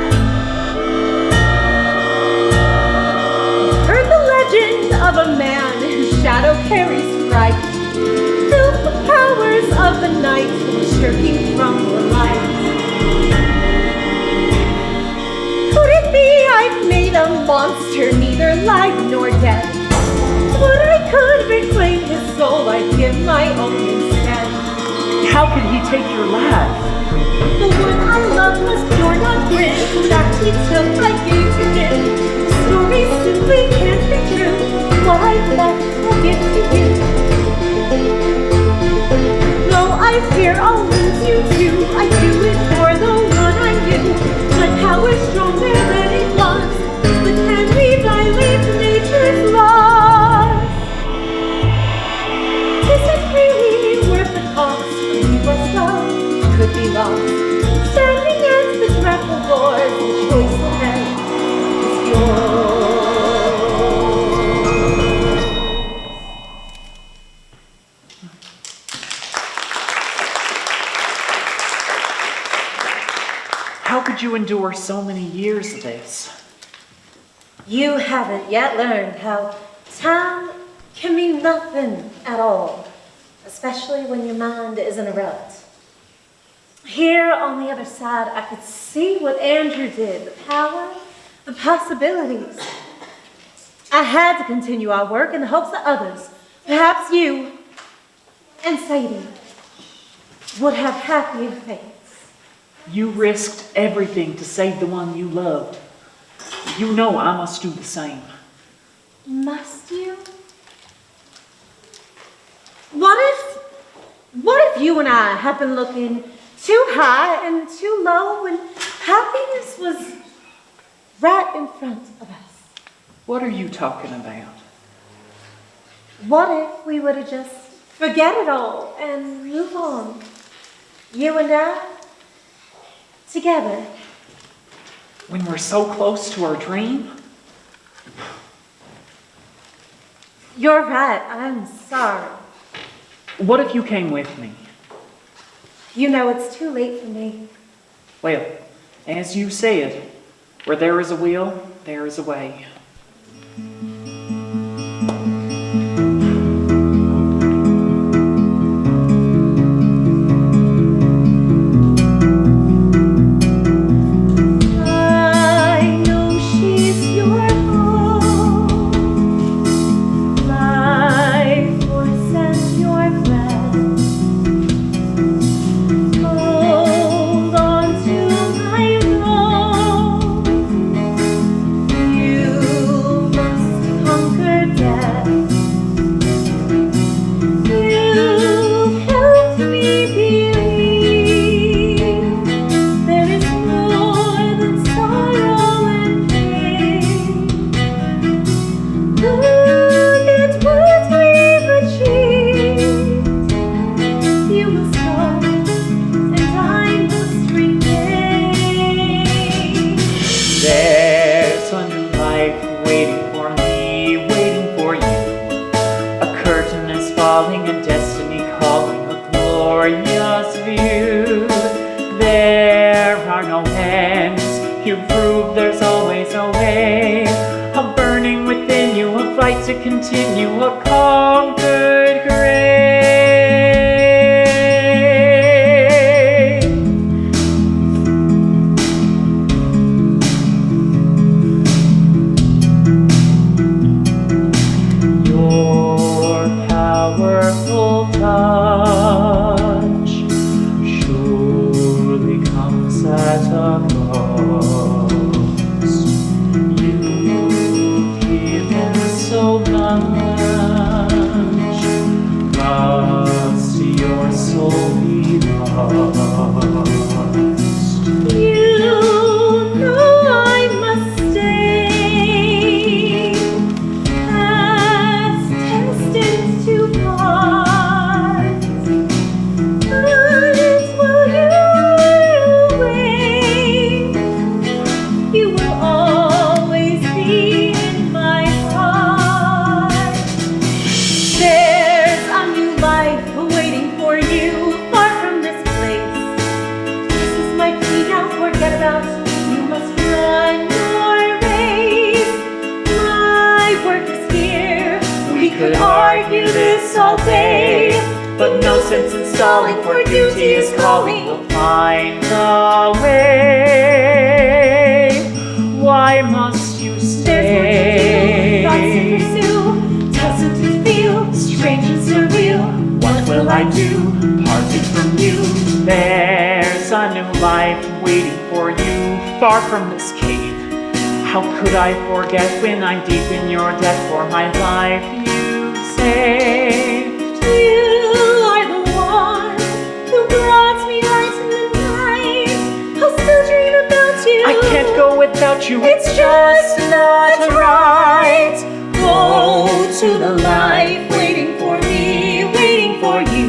Heard the legend of a man whose shadow carries fright, filled with powers of the night, shirking from the light. Could it be I've made a monster, neither life nor death? Would I could reclaim his soul, I'd give my own instead. How could he take your life? The one I loved was pure, not grit. That he took, I gave to him. The story simply can't be true. What I've left, I'll give to you. Though I fear I'll lose you too, I do it for the one I knew. My power's stronger than it was, but can we violate nature's laws? Is it really worth the cost? What's love could be lost. Standing at the grapple board, the choice ahead is yours. How could you endure so many years of this? You haven't yet learned how time can mean nothing at all, especially when your mind is in a rut. Here on the other side, I could see what Andrew did, the power, the possibilities. I had to continue our work in the hopes that others, perhaps you and Sadie, would have happier fates. You risked everything to save the one you loved. You know I must do the same. Must you? What if you and I have been looking too high and too low when happiness was right in front of us? What are you talking about? What if we were to just forget it all and move on? You and I, together. When we're so close to our dream? You're right, I'm sorry. What if you came with me? You know it's too late for me. Well, as you said, where there is a will, there is a way. Life force and falling and destiny calling, a glorious view. There are no ends, you prove there's always a way. A burning within you, a fight to continue, a conquered grave. Your powerful touch surely comes at a cost. You've given so much, must your soul be lost? You know I must stay, past destined to part. But it's while you are away, you will always be in my heart. There's a new life waiting for you far from this place. This is my plea now, forget about you. You must run your race. My work is here. We could argue this all day, but no sense in stalling, for duty is calling. We'll find a way. Why must you stay? Thoughts to pursue, doesn't it feel strange and surreal? What will I do, parted from you? There's a new life waiting for you, far from this cave. How could I forget when I'm deep in your debt for my life you saved? You are the one who brought me light in the night. I'll still dream about you. I can't go without you, It's just not right. Go to the life waiting for me, waiting for you.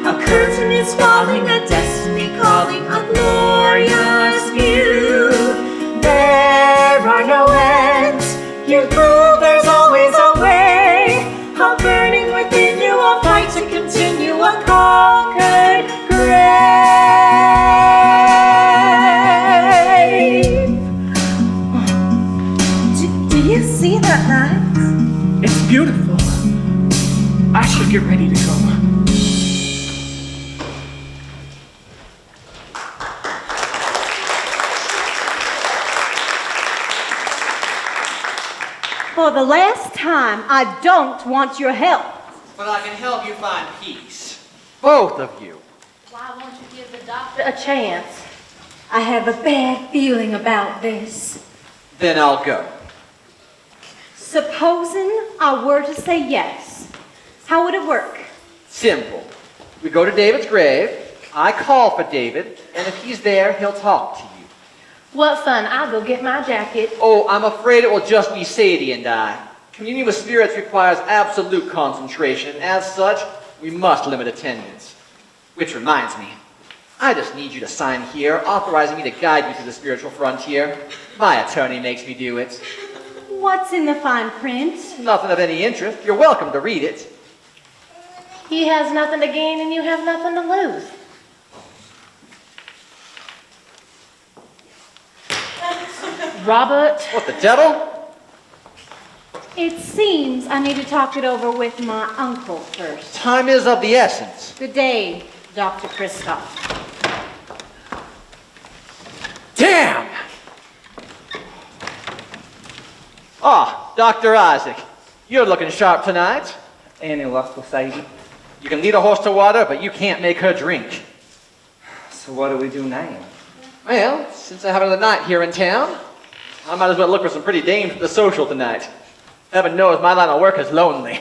A curtain is falling, a destiny calling, a glorious view. There are no ends, you prove there's always a way. A burning within you, a fight to continue, a conquered grave. Do you see that light? It's beautiful. I should get ready to go. For the last time, I don't want your help. But I can help you find peace. Both of you. Why won't you give the doctor a chance? I have a bad feeling about this. Then I'll go. Supposing I were to say yes, how would it work? Simple. We go to David's grave, I call for David, and if he's there, he'll talk to you. What fun. I'll go get my jacket. Oh, I'm afraid it will just be Sadie and I. Communion with spirits requires absolute concentration. As such, we must limit attendance. Which reminds me, I just need you to sign here, authorizing me to guide you through the spiritual frontier. My attorney makes me do it. What's in the fine print? Nothing of any interest. You're welcome to read it. He has nothing to gain and you have nothing to lose. Robert. What the devil? It seems I need to talk it over with my uncle first. Time is of the essence. Good day, Dr. Christoph. Damn! Ah, Dr. Isaac. You're looking sharp tonight. Any luck with Sadie? You can lead a horse to water, but you can't make her drink. So what do we do now? Well, since I have another night here in town, I might as well look for some pretty dames at the social tonight. Heaven knows my line of work is lonely.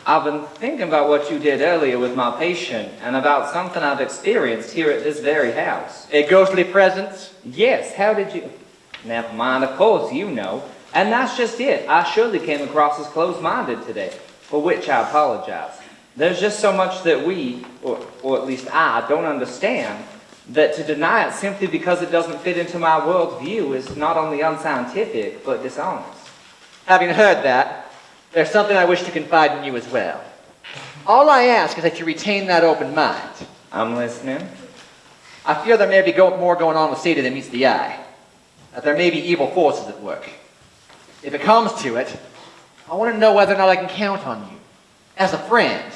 I've been thinking about what you did earlier with my patient and about something I've experienced here at this very house. A ghostly presence? Yes, how did you... Never mind, of course, you know. And that's just it. I surely came across as closed-minded today, for which I apologize. There's just so much that we, or at least I, don't understand, that to deny it simply because it doesn't fit into my worldview is not only unscientific, but dishonest. Having heard that, there's something I wish to confide in you as well. All I ask is that you retain that open mind. I'm listening. I fear there may be more going on with Sadie than meets the eye. That there may be evil forces at work. If it comes to it, I want to know whether or not I can count on you, as a friend,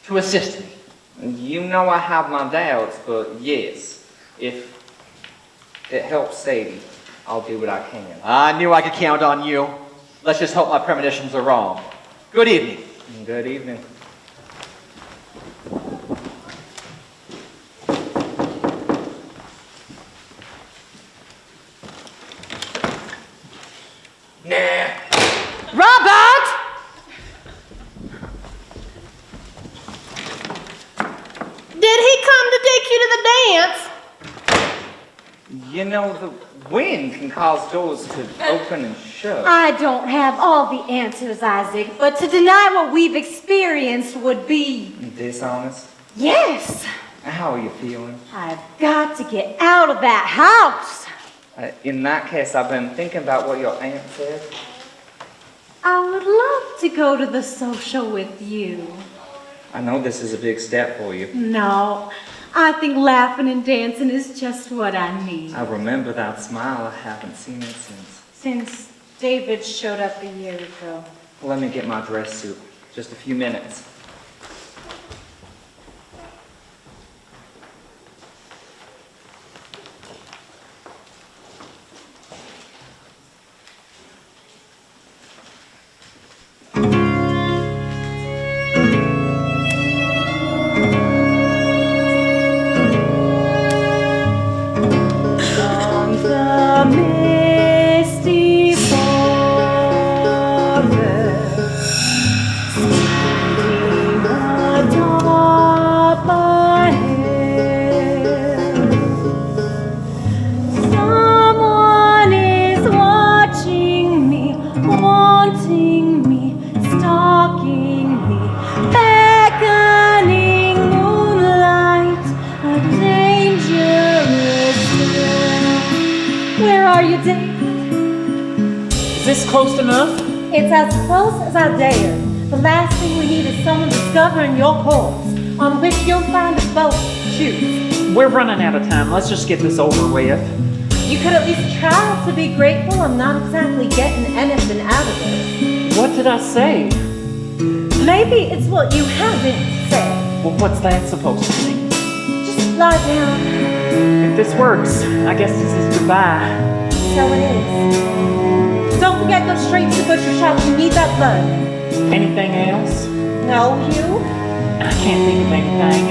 to assist me. You know I have my doubts, but yes, if it helps Sadie, I'll do what I can. I knew I could count on you. Let's just hope my premonitions are wrong. Good evening. Good evening. Nah. Robert! Did he come to take you to the dance? You know, the wind can cause doors to open and shut. I don't have all the answers, Isaac, but to deny what we've experienced would be... Dishonest? Yes! How are you feeling? I've got to get out of that house. In that case, I've been thinking about what your aunt said. I would love to go to the social with you. I know this is a big step for you. No, I think laughing and dancing is just what I need. I remember that smile. I haven't seen it Since David showed up a year ago. Let me get my dress suit. Just a few minutes. Close enough? It's as close as I dare. The last thing we need is someone discovering your corpse, on which you'll find us both shoes. We're running out of time. Let's just get this over with. You could at least try to be grateful I'm not exactly getting anything out of it. What did I say? Maybe it's what you haven't said. Well, what's that supposed to mean? Just lie down. If this works, I guess this is goodbye. So it is. Don't forget, go straight to the butcher shop. You need that blood. Anything else? No, you? I can't think of anything.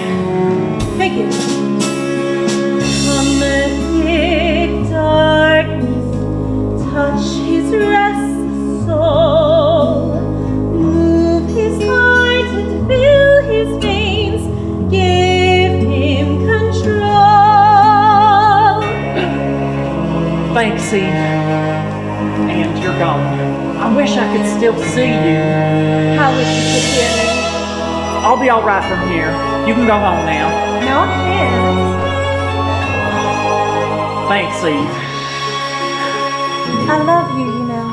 Thank you. Come the thick darkness, touch his restless soul, move his heart and fill his veins, give him control. Thanks, Eve. And you're gone. I wish I could still see you. How wish you could hear me. I'll be all right from here. You can go home now. No, I can't. Thanks, Eve. I love you, you know.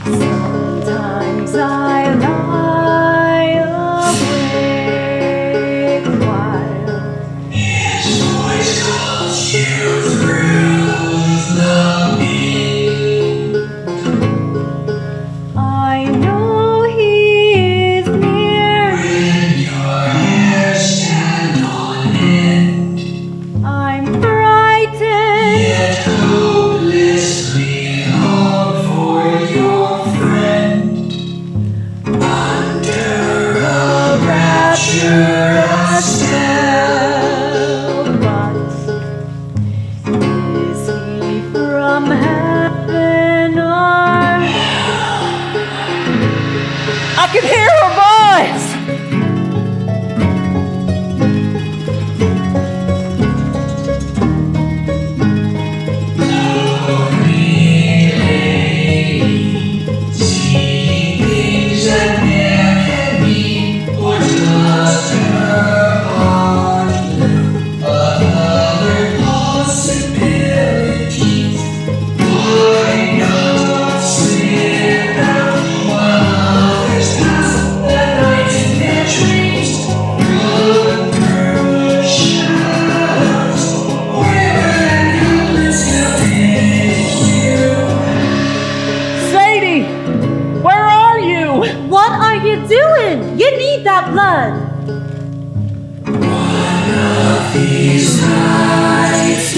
Sometimes I lie awake while his voice calls you through the night. I know he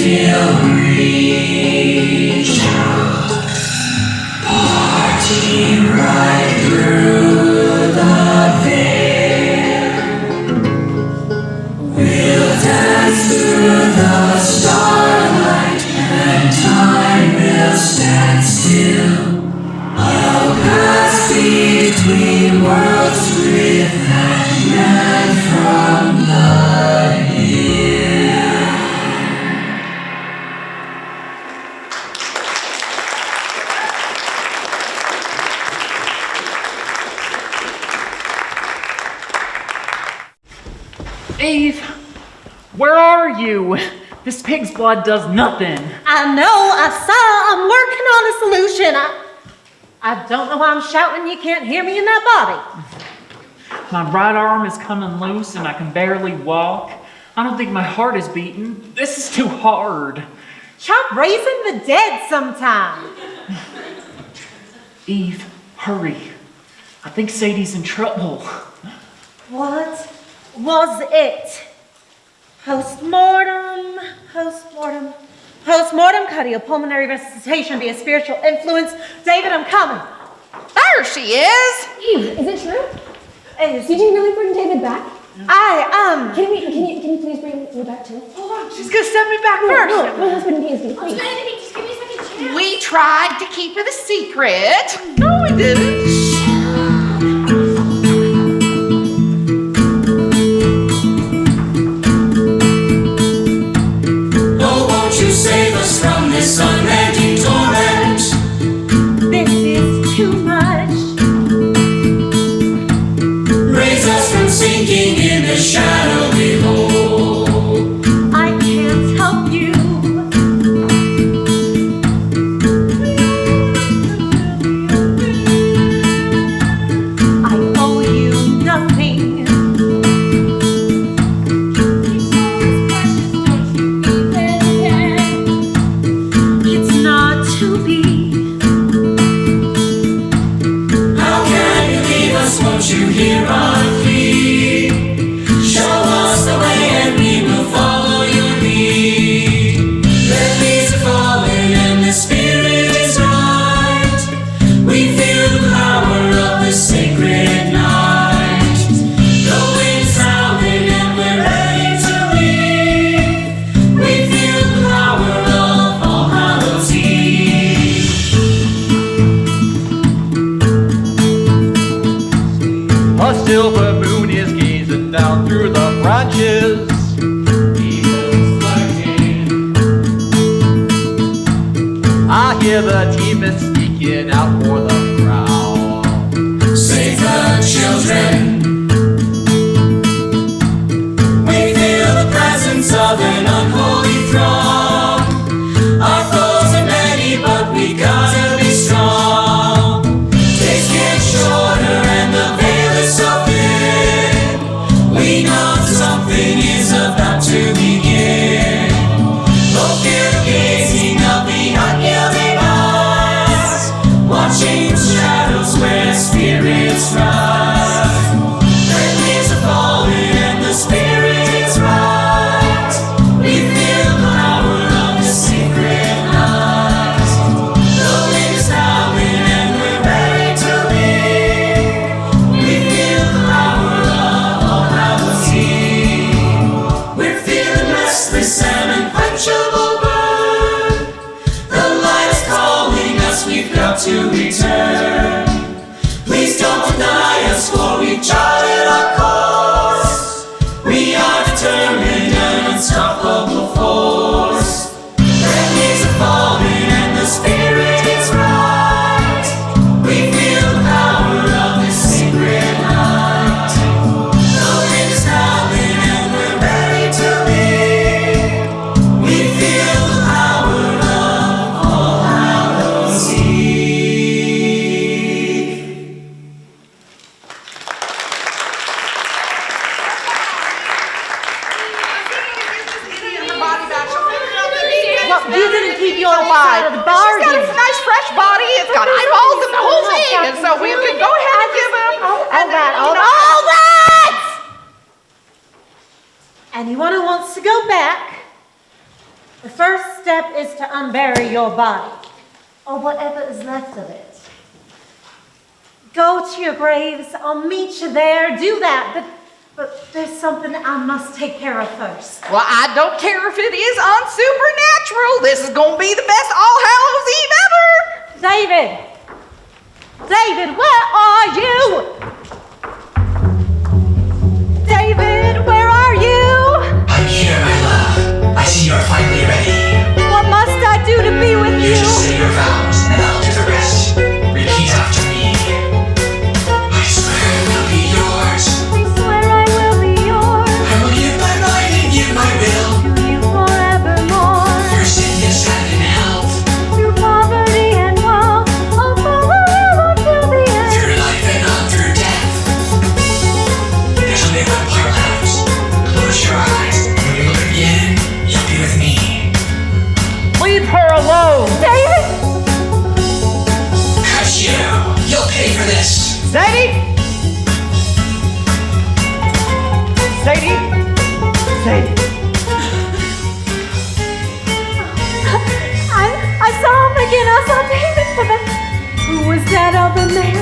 still reach out, parting right through the veil. We'll dance through the starlight, and time will stand still. I'll pass between worlds with that man from the hill. Eve, where are you? This pig's blood does nothing. I know, I'm working on a solution. I don't know why I'm shouting, you can't hear me in that body. My right arm is coming loose and I can barely walk. I don't think my heart is beating. This is too hard. Try raising the dead sometime. Eve, hurry. I think Sadie's in trouble. What was it? Postmortem. Postmortem, cardiopulmonary resuscitation via spiritual influence. David, I'm coming. There she is. Eve, is it true? Did you really bring David back? Can you please bring me back too? Hold on, she's gonna send me back first. No, my husband needs me, please. Just give me a second chance. We tried to keep it a secret. No, we didn't. Save us from this unending torment. This is too much. Raise us from sinking in the shadowy hole. I can't help you. I owe you nothing. Won't you hear our plea? Show us the way and we will follow your lead. The leaves are falling and the spirit is right. We feel the power of the sacred night. The wind's howling and we're ready to leave. We feel the power of All Hallows Eve. A silver moon is gazing down through the branches. Eagles lurking. I hear the demons speaking out for the crowd. Save the children. We feel the presence of an unholy throng. Our foes are many, but we gotta be strong. Days get shorter and the veil is so thin. We know something is about to begin. Both feel the gazing of the unyielding eyes, watching the shadows where spirits rise. Red leaves are falling and the spirit is right. We feel the power of the secret night. The wind is howling and we're ready to leave. We feel the power of All Hallows Eve. We're feeling restless and unquenchable burn. The light is calling us, we've got to return. Please don't deny us, for we've charted our course. We are determined and unstoppable force. Red leaves are falling and the spirit is right. We feel the power of this sacred night. The wind is howling and we're ready to leave. We feel the power of All Hallows Eve. Well, you didn't keep your side of the bargain. She's got a nice fresh body. It's got eyeballs and the whole thing. And so we can go ahead and give him. All that! Anyone who wants to go back The first step is to unbury your body, or whatever is left of it. Go to your graves, I'll meet you there, do that, but there's something I must take care of first. Well, I don't care if it is unsupernatural. This is gonna be the best All Hallows Eve ever. David! David, where are you? David, where are you? I'm here, my love. I see you're finally ready. What must I do to be with you? You just say your vows, and I'll do the rest. Repeat after me. I swear I will be yours. I swear I will be yours. I will give my mind and give my will. To you forevermore. Through sickness and health. Through poverty and wealth. I'll follow you until the end. Through life and on through death. There's only one part left. Close your eyes. When you look again, you'll be with me. Leave her alone! David! Curse you! You'll pay for this. Sadie? Sadie? Sadie? I saw him again. I saw David, but who was that other man?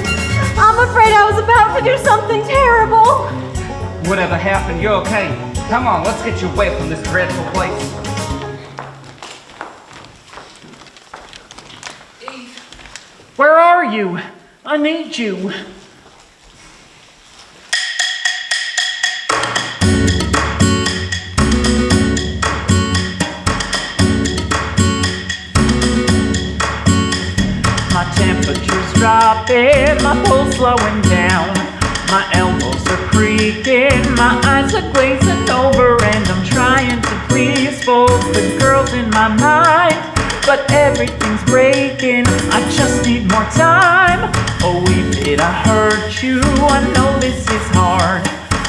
I'm afraid I was about to do something terrible. Whatever happened, you're okay. Come on, let's get you away from this dreadful place. Where are you? I need you. My temperature's dropping, my pulse slowing down. My elbows are creaking, my eyes are glazing over, and I'm trying to please both the girls in my mind. But everything's breaking, I just need more time. Oh, did I hurt you? I know this is hard.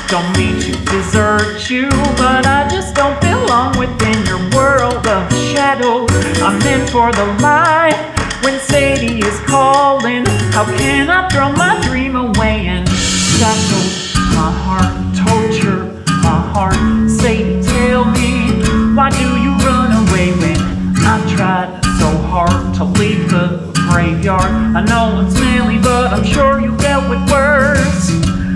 Don't mean to desert you, but I just don't belong within your world of shadows. I'm in for the light. When Sadie is calling, how can I throw my dream away and shackle my heart, torture my heart? Sadie, tell me, why do you run away when I tried so hard to leave the graveyard? I know I'm smelly, but I'm sure you dealt with worse.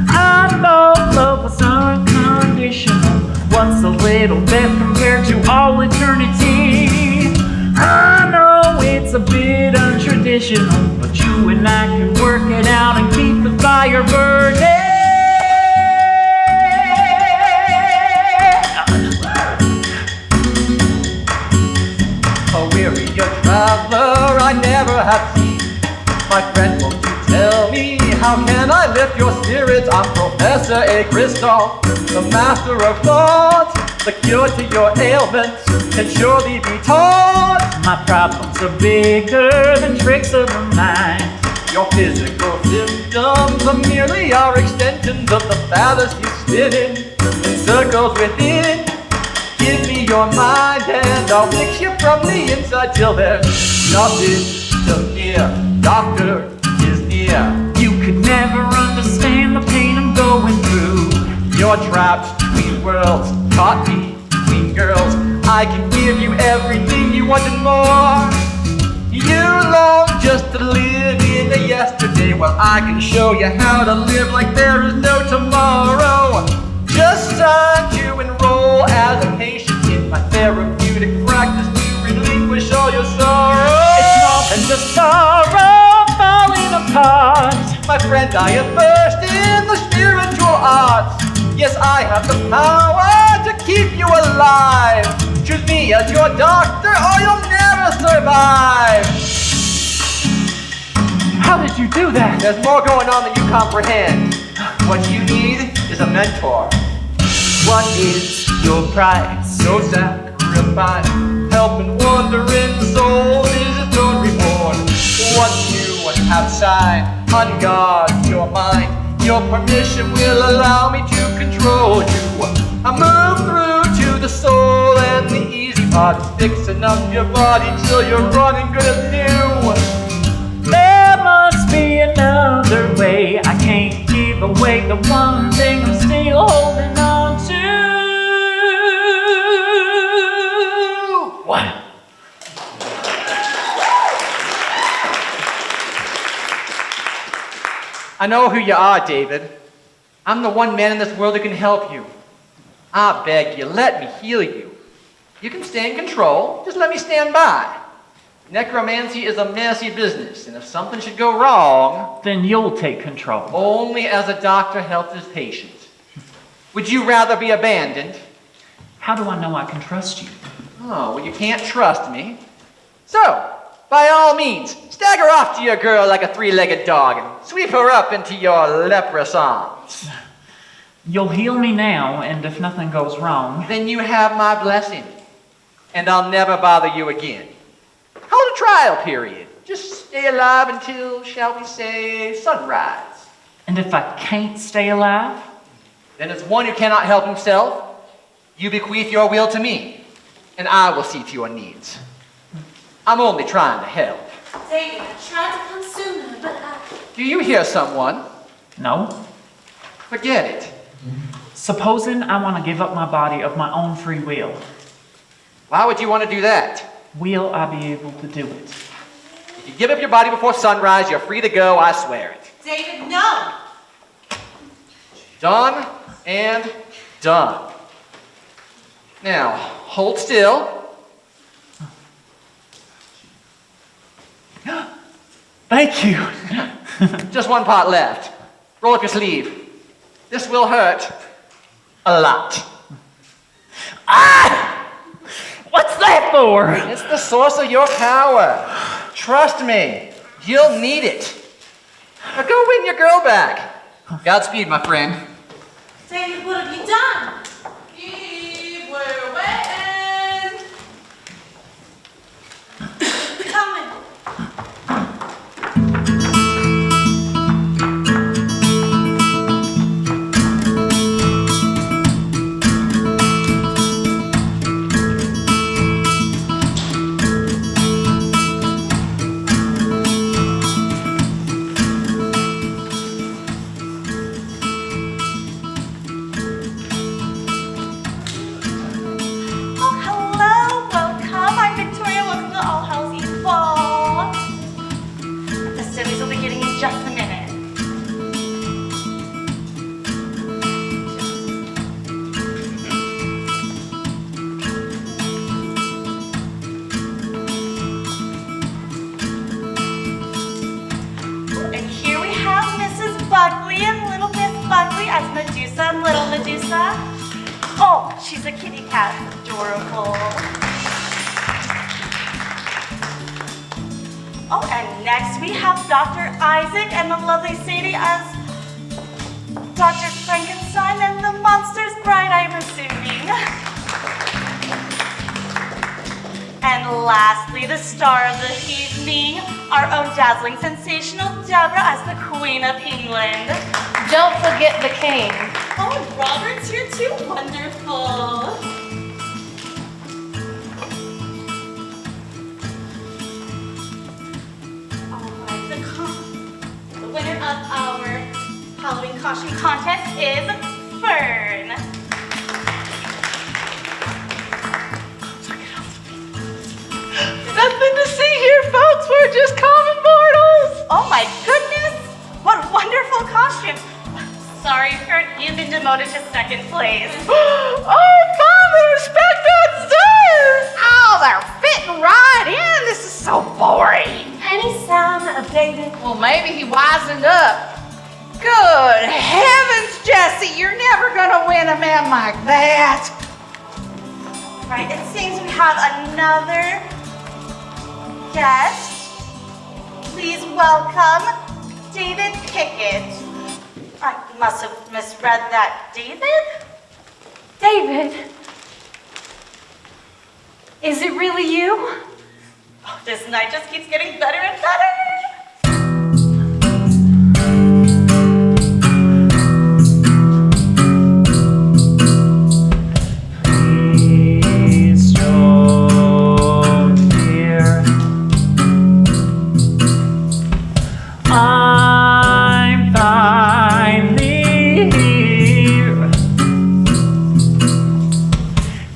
I know love was unconditional. What's a little bit compared to all eternity? I know it's a bit untraditional, but you and I can work it out and keep the fire burning. A weary traveler I never have seen. My friend, won't you tell me, how can I lift your spirits? I'm Professor A. Kristoff, the master of thought. The cure to your ailments can surely be taught. My problems are bigger than tricks of the mind. Your physical symptoms are merely our extensions of the phallus you spin in circles within. Give me your mind and I'll fix you from the inside till there's nothing to fear. Doctor is near. You could never understand the pain I'm going through. You're trapped between worlds, caught between girls. I can give you everything you want and more. You long just to live in the yesterday. Well, I can show you how to live like there is no tomorrow. Just sign to enroll as a patient in my therapeutic practice to relinquish all your sorrow. It's more than just sorrow falling apart. My friend, I am versed in the spiritual arts. Yes, I have the power to keep you alive. Choose me as your doctor or you'll never survive. How did you do that? There's more going on than you comprehend. What you need is a mentor. What is your price? So sacrifice. Helping wandering souls is its own reward. Once you have signed on God, your mind, your permission will allow me to control you. I move through to the soul, and the easy part is fixing up your body till you're running good as new. There must be another way. I can't give away the one thing I'm still holding on to. What? I know who you are, David. I'm the one man in this world who can help you. I beg you, let me heal you. You can stay in control, just let me stand by. Necromancy is a messy business, and if something should go wrong... Then you'll take control. Only as a doctor helps his patient. Would you rather be abandoned? How do I know I can trust you? Oh, well, you can't trust me. So, by all means, stagger off to your girl like a three-legged dog and sweep her up into your leprous arms. You'll heal me now, and if nothing goes wrong... Then you have my blessing, and I'll never bother you again. Hold a trial period. Just stay alive until, shall we say, sunrise. And if I can't stay alive? Then as one who cannot help himself, you bequeath your will to me, and I will see to your needs. I'm only trying to help. David, I tried to come sooner, but Do you hear someone? No. Forget it. Supposing I want to give up my body of my own free will. Why would you want to do that? Will I be able to do it? If you give up your body before sunrise, you're free to go, I swear it. David, no! Done and done. Now, hold still. Thank you. Just one part left. Roll up your sleeve. This will hurt a lot. Ah! What's that for? It's the source of your power. Trust me, you'll need it. Now go win your girl back. Godspeed, my friend. David, what have you done? Eve, we're waiting. Coming. Just a minute. And here we have Mrs. Buckley and little Miss Buckley as Medusa and little Medusa. Oh, she's a kitty cat. Adorable. Oh, and next we have Dr. Isaac and the lovely Sadie as Dr. Frankenstein and the monster's bride, I'm assuming. And lastly, the star of the evening, our own dazzling, sensational Deborah as the Queen of England. Don't forget the king. Oh, and Robert's here too. Wonderful. The winner of our Halloween costume contest is Fern. Nothing to see here, folks. We're just common mortals. Oh my goodness! What wonderful costume! Sorry, Fern, you've been demoted to second place. Oh, Father, respect that deserve. Oh, they're fitting right in. This is so boring. Any sign of David? Well, maybe he wisened up. Good heavens, Jesse, you're never gonna win a man like that. Right, it seems we have another guest. Please welcome David Pickett. I must have misread that. David? David? Is it really you? Oh, this night just keeps getting better and better. Please don't fear. I'm finally here.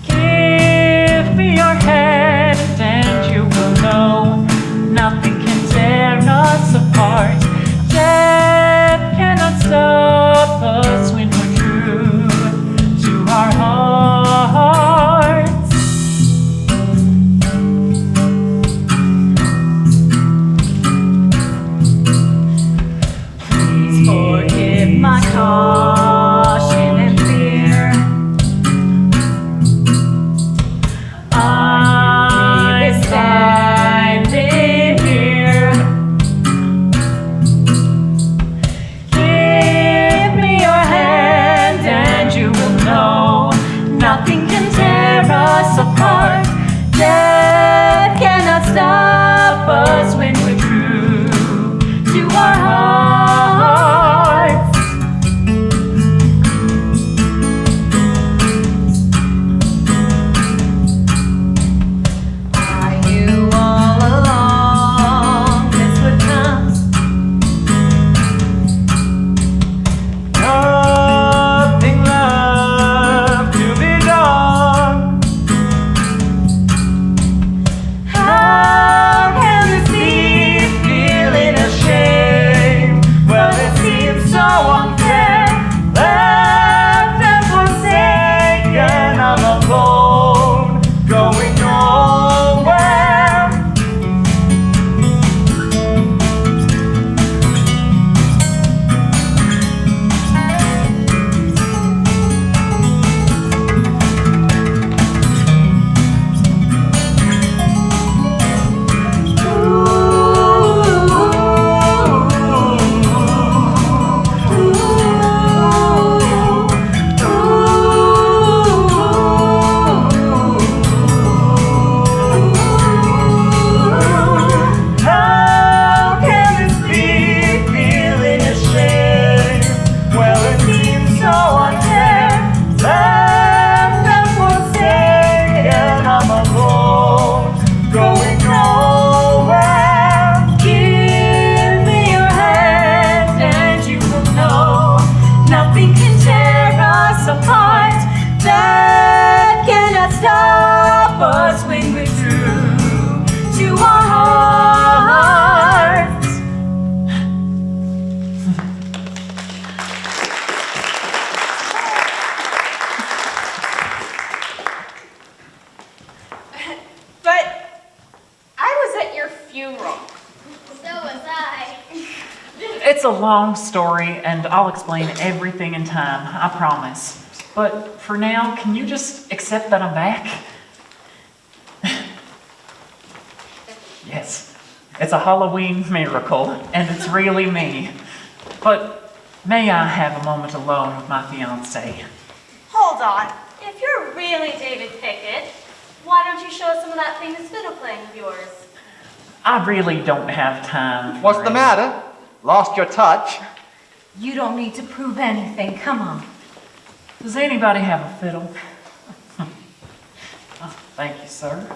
Give me your hand and you will know nothing can tear It's a long story, and I'll explain everything in time, I promise. But for now, can you just accept that I'm back? Yes, it's a Halloween miracle, and it's really me. But may I have a moment alone with my fiancée? Hold on. If you're really David Pickett, why don't you show us some of that famous fiddle playing of yours? I really don't have time. What's the matter? Lost your touch? You don't need to prove anything. Come on. Does anybody have a fiddle? Oh, thank you, sir.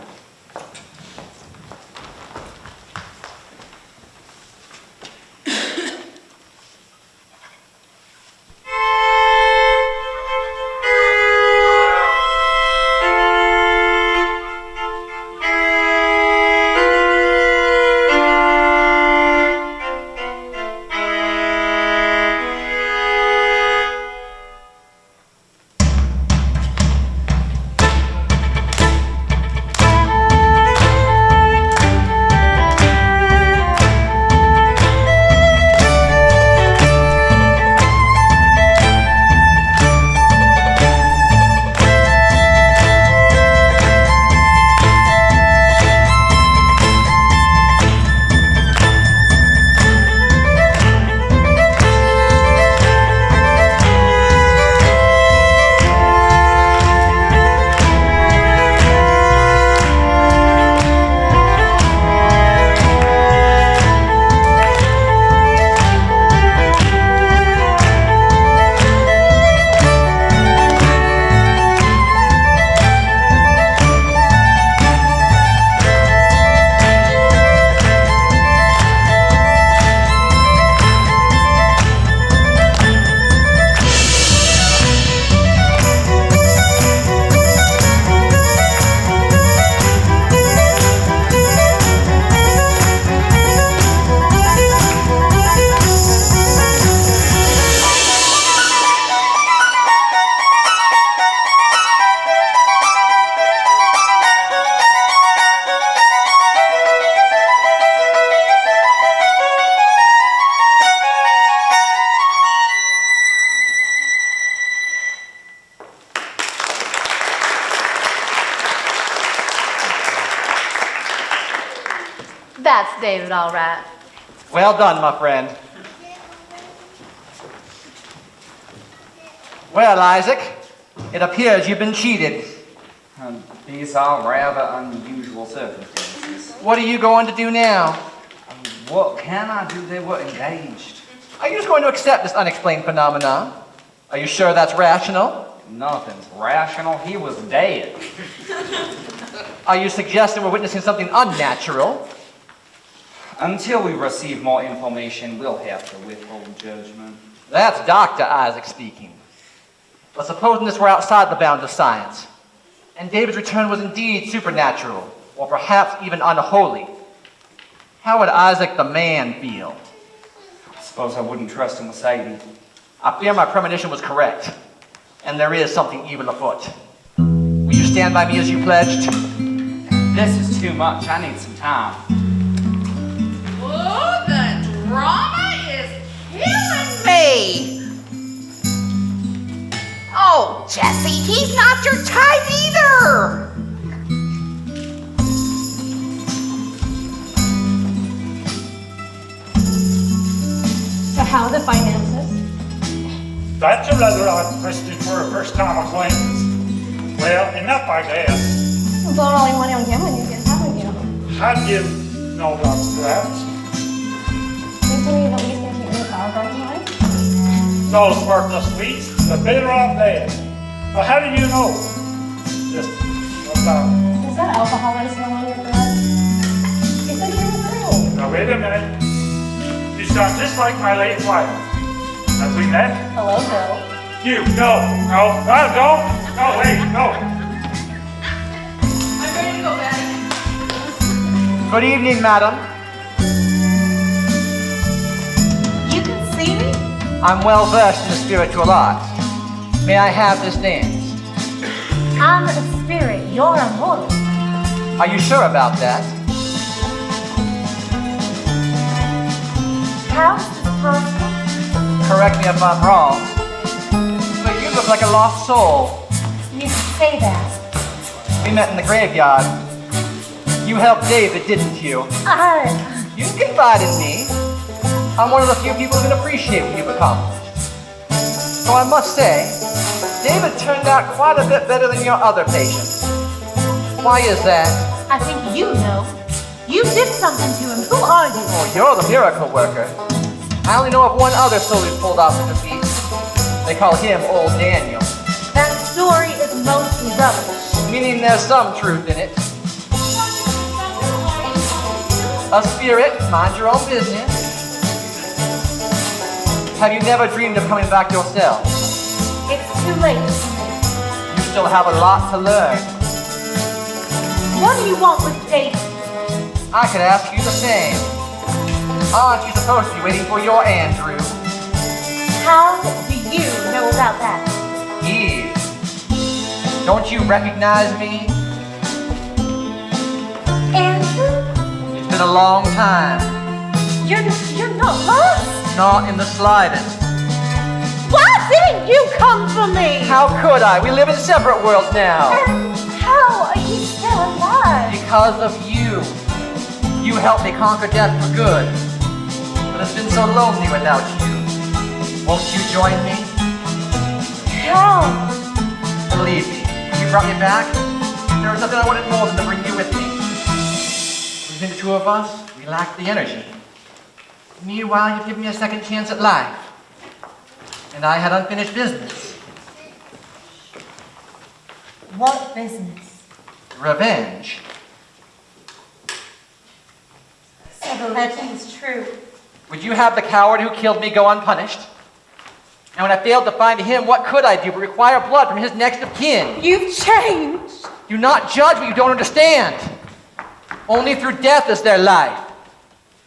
That's David, all right. Well done, my friend. Well, Isaac, it appears you've been cheated. These are rather unusual circumstances. What are you going to do now? What can I do? They were engaged. Are you just going to accept this unexplained phenomenon? Are you sure that's rational? Nothing's rational. He was dead. Are you suggesting we're witnessing something unnatural? Until we receive more information, we'll have to withhold judgment. That's Dr. Isaac speaking. But supposing this were outside the bounds of science, and David's return was indeed supernatural, or perhaps even unholy, how would Isaac the man feel? I suppose I wouldn't trust him with Sadie. I fear my premonition was correct, and there is something evil afoot. Will you stand by me as you pledged? This is too much. I need some time. Oh, the drama is killing me. Oh, Jesse, he's not your type either. So how are the finances? That's a rather odd question for a first-time acquaintance. Well, enough, I guess. You'll blow all your money on gambling again, haven't you? How do you know about that? Please tell me you've at least been keeping the power guard behind. Those worthless weeds, the better off dead. Well, how do you know? Just about. Is that alcoholism on your blood? You said you were through. Now, wait a minute. You sound just like my late wife. Have we met? Hello, Bill. You, no, don't. No, wait, no. I'm ready to go, Betty. Good evening, madam. You can see me? I'm well versed in the spiritual arts. May I have this dance? I'm a spirit, you're a mortal. Are you sure about that? How is this possible? correct me if I'm wrong, but you look like a lost soul. You say that. We met in the graveyard. You helped David, didn't you? You confide in me. I'm one of the few people who can appreciate what you've accomplished. So I must say, David turned out quite a bit better than your other patients. Why is that? I think you know. You did something to him. Who are you? Oh, you're the miracle worker. I only know of one other soul who's pulled off such a feat. They call him Old Daniel. That story is mostly rubbish. Meaning there's some truth in it. A spirit, mind your own business. Have you never dreamed of coming back yourself? It's too late. You still have a lot to learn. What do you want with David? I could ask you the same. Aren't you supposed to be waiting for your Andrew? How do you know about that? Eve, don't you recognize me? Andrew? It's been a long time. You're not lost? Not in the slightest. Why didn't you come for me? How could I? We live in separate worlds now. And how are you still alive? Because of you. You helped me conquer death for good. But it's been so lonely without you. Won't you join me? How? Believe me, when you brought me back, there was nothing I wanted more than to bring you with me. Between the two of us, we lacked the energy. Meanwhile, you've given me a second chance at life. And I had unfinished business. What business? Revenge. So the legend is true. Would you have the coward who killed me go unpunished? And when I failed to find him, what could I do but require blood from his next of kin? You've changed. Do not judge what you don't understand. Only through death is there life.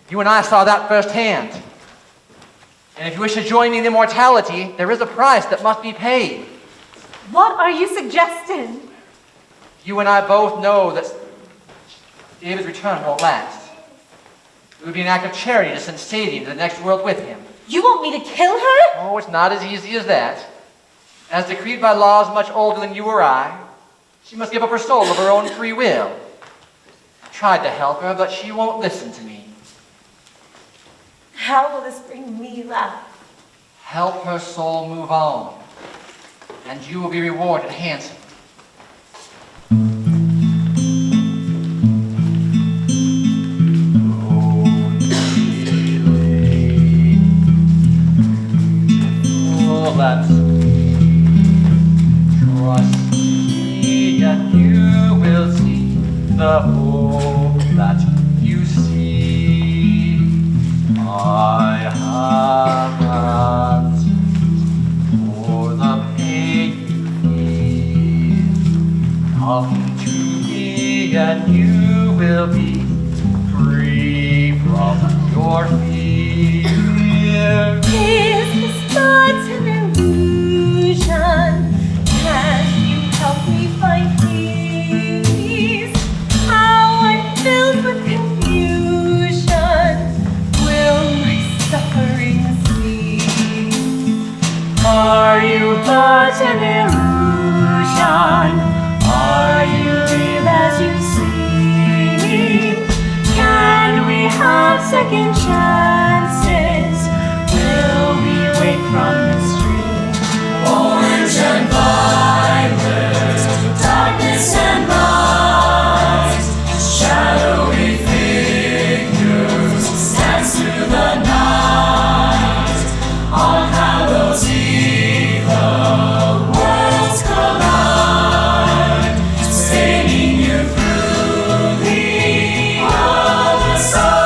You and I saw that firsthand. And if you wish to join me in immortality, there is a price that must be paid. What are you suggesting? You and I both know that David's return won't last. It would be an act of charity to send Sadie into the next world with him. You want me to kill her? Oh, it's not as easy as that. As decreed by laws much older than you or I, she must give up her soul of her own free will. I tried to help her, but she won't listen to me. How will this bring me life? Help her soul move on, and you will be rewarded handsomely. That's trust me and you will see the hope that you see. I have answers for the pain you feel. Come to me and you will be free from your fear. Is this but an illusion? Can you help me find peace? How I'm filled with confusion. Will my suffering cease? Are you but an illusion? Are you real as you seem? Can we have second chances? Will we wake from the stream? Orange and violet, darkness and light, shadowy figures dance through the night. On Hallows Eve, the worlds collide, staining you through the other side.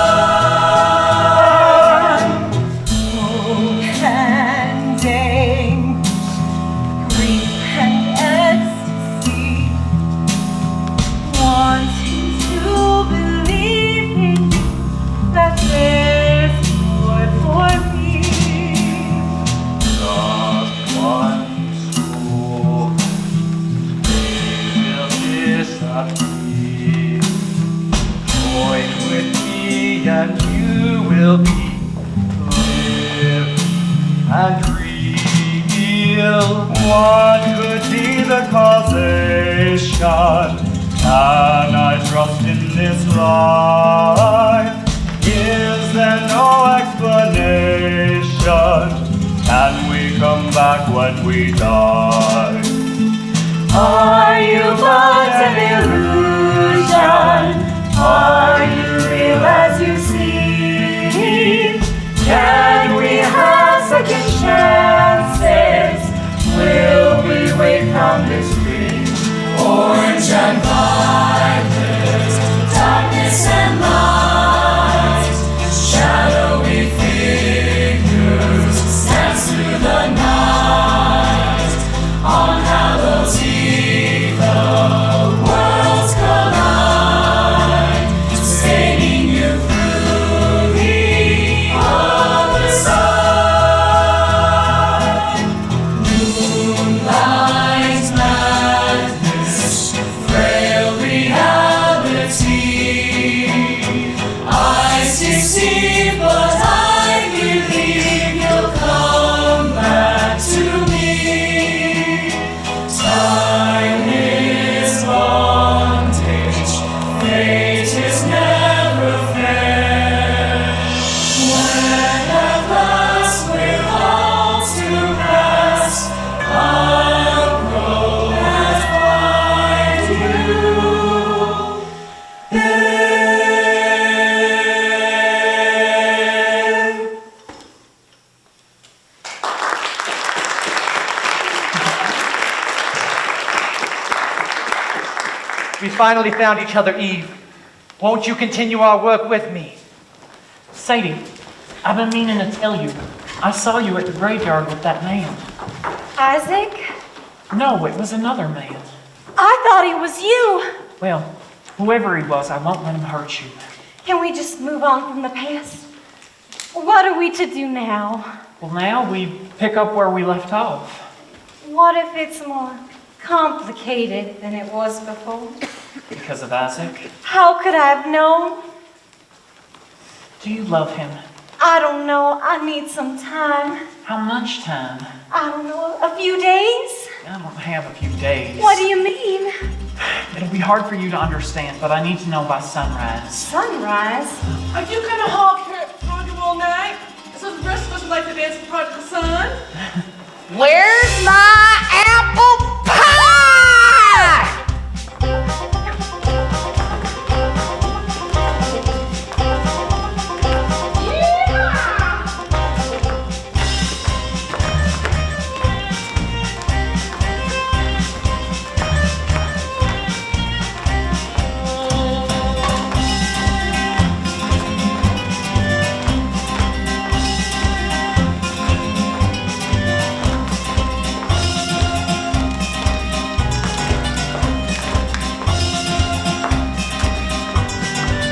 Hope and anguish, grief and ecstasy, wanting to believe in you, that there's more for me. Just one soul, they will disappear. Join with me and you will be live and real. What could be the causation? Can I trust in this life? Is there no explanation? Can we come back when we die? Are you but an illusion? Are you real as you seem? Can we have second chances? Will we wake from this dream? Orange and violet, darkness and light, shadowy figures dance through the night. On Hallows Eve, the worlds collide, staining you through the other side. Moonlight madness, frail reality. I succeed, but I believe you'll come back to me. Time is bondage, fate is never fair. When at last we're all to pass, I'll go and find you there. We finally found each other, Eve. Won't you continue our work with me? Sadie, I've been meaning to tell you. I saw you at the graveyard with that man. Isaac? No, it was another man. I thought he was you. Well, whoever he was, I won't let him hurt you. Can we just move on from the past? What are we to do now? Well, now we pick up where we left off. What if it's more complicated than it was before? Because of Isaac. How could I have known? Do you love him? I don't know. I need some time. How much time? I don't know. A few days? I don't have a few days. What do you mean? It'll be hard for you to understand, but I need to know by sunrise. Sunrise? Are you gonna hog here at Prodigal all night? So the rest of us would like to dance with Prodigal Son? Where's my apple pie?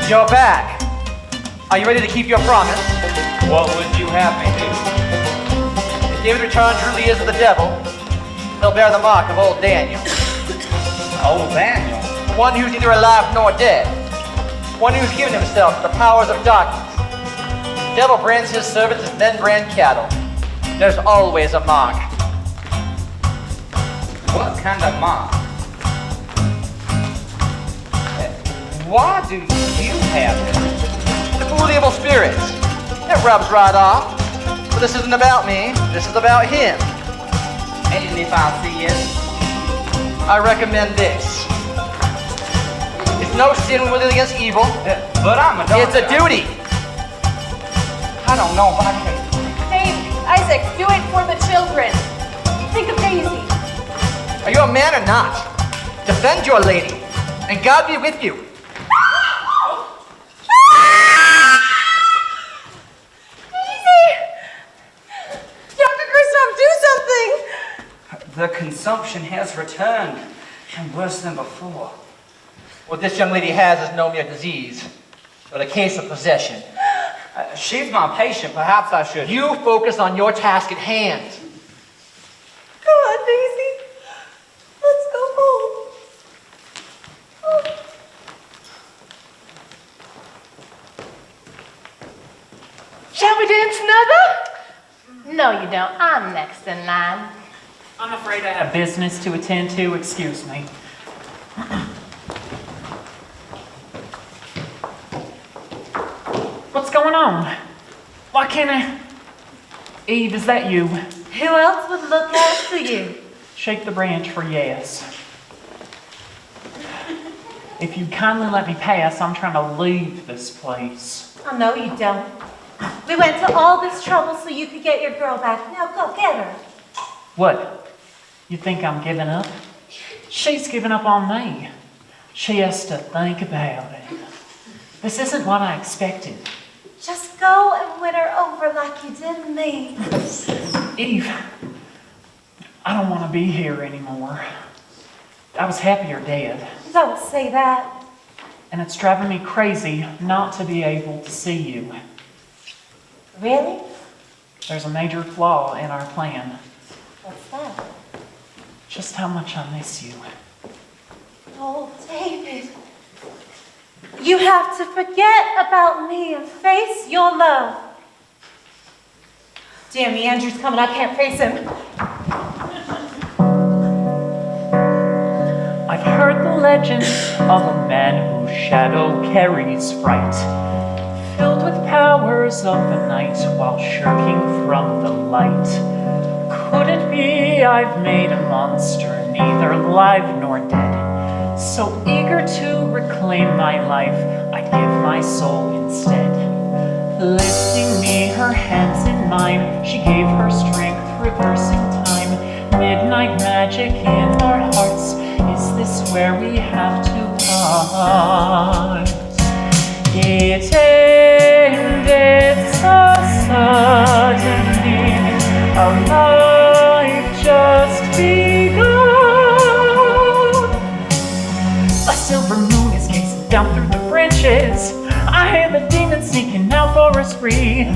You're back. Are you ready to keep your promise? What would you have me do? If David Return truly is of the devil, he'll bear the mark of old Daniel. Old Daniel? One who's neither alive nor dead. One who's given himself to the powers of darkness. The devil brands his servants as men brand cattle. There's always a mark. What kind of mark? Why do you have it? To fool the evil spirits. It rubs right off. But this isn't about me. This is about him. And if I see it? I recommend this. It's no sin when we live against evil. But I'm a doctor. It's a duty. I don't know if I can. Hey, Isaac, do it for the children. Think of Daisy. Are you a man or not? Defend your lady. And God be with you. The consumption has returned, and worse than before. What this young lady has is no mere disease, but a case of possession. She's my patient. Perhaps I should. You focus on your task at hand. Come on, Daisy. Let's go home. Oh. Shall we dance another? No, you don't. I'm next in line. I'm afraid I have business to attend to. Excuse me. What's going on? Why can't I... Eve, is that you? Who else would look after you? Shake the branch for yes. If you'd kindly let me pass, I'm trying to leave this place. Oh, no, you don't. We went to all this trouble so you could get your girl back. Now go get her. What? You think I'm giving up? She's giving up on me. She has to think about it. This isn't what I expected. Just go and win her over like you did me. Eve, I don't want to be here anymore. I was happier dead. Don't say that. And it's driving me crazy not to be able to see you. Really? There's a major flaw in our plan. What's that? Just how much I miss you. Oh, David. You have to forget about me and face your love. Damn, Andrew's coming. I can't face him. I've heard the legend of a man whose shadow carries fright, filled with powers of the night while shirking from the light. Could it be I've made a monster, neither live nor dead? So eager to reclaim my life, I'd give my soul instead. Lifting me, her hands in mine, she gave her strength, reversing time. Midnight magic in our hearts, is this where we have to part? It ended so suddenly, a life just begun. A silver moon is gazing down through the branches. I hear the demons sneaking out for a spree.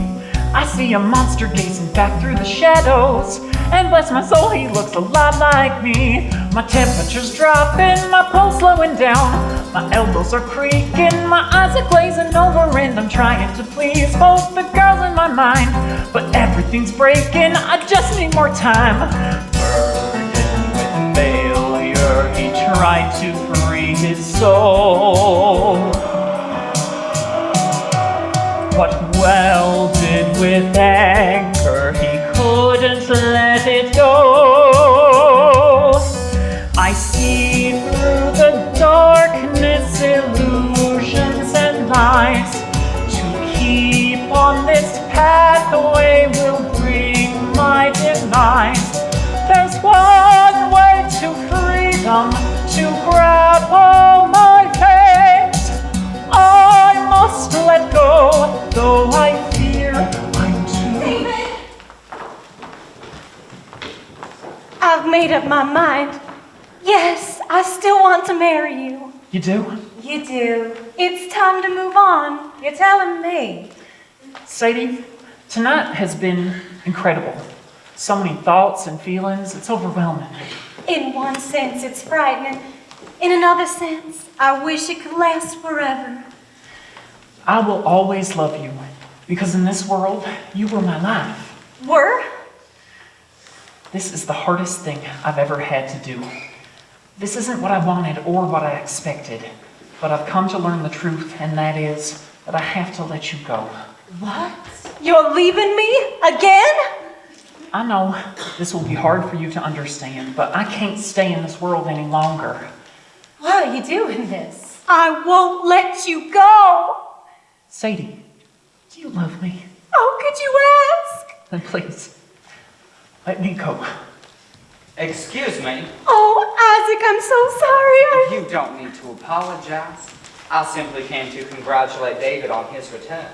I see a monster gazing back through the shadows, and bless my soul, he looks a lot like me. My temperature's dropping, my pulse slowing down, my elbows are creaking, my eyes are glazing over, and I'm trying to please both the girls in my mind, but everything's breaking, I just need more time. Burdened with failure, he tried to free his soul. What welded with anger, he couldn't let it go. I see through the darkness illusions and lies. To keep on this pathway will bring my demise. There's one way to freedom, to grab all my fate. I must let go, though I fear I'm too. David! I've made up my mind. Yes, I still want to marry you. You do? You do. It's time to move on. You're telling me. Sadie, tonight has been incredible. So many thoughts and feelings, it's overwhelming. In one sense, it's frightening. In another sense, I wish it could last forever. I will always love you, because in this world, you were my life. Were? This is the hardest thing I've ever had to do. This isn't what I wanted or what I expected, but I've come to learn the truth, and that is that I have to let you go. What? You're leaving me? Again? I know this will be hard for you to understand, but I can't stay in this world any longer. Why are you doing this? I won't let you go. Sadie, do you love me? How could you ask? Then please, let me go. Excuse me. Oh, Isaac, I'm so sorry. You don't need to apologize. I simply came to congratulate David on his return.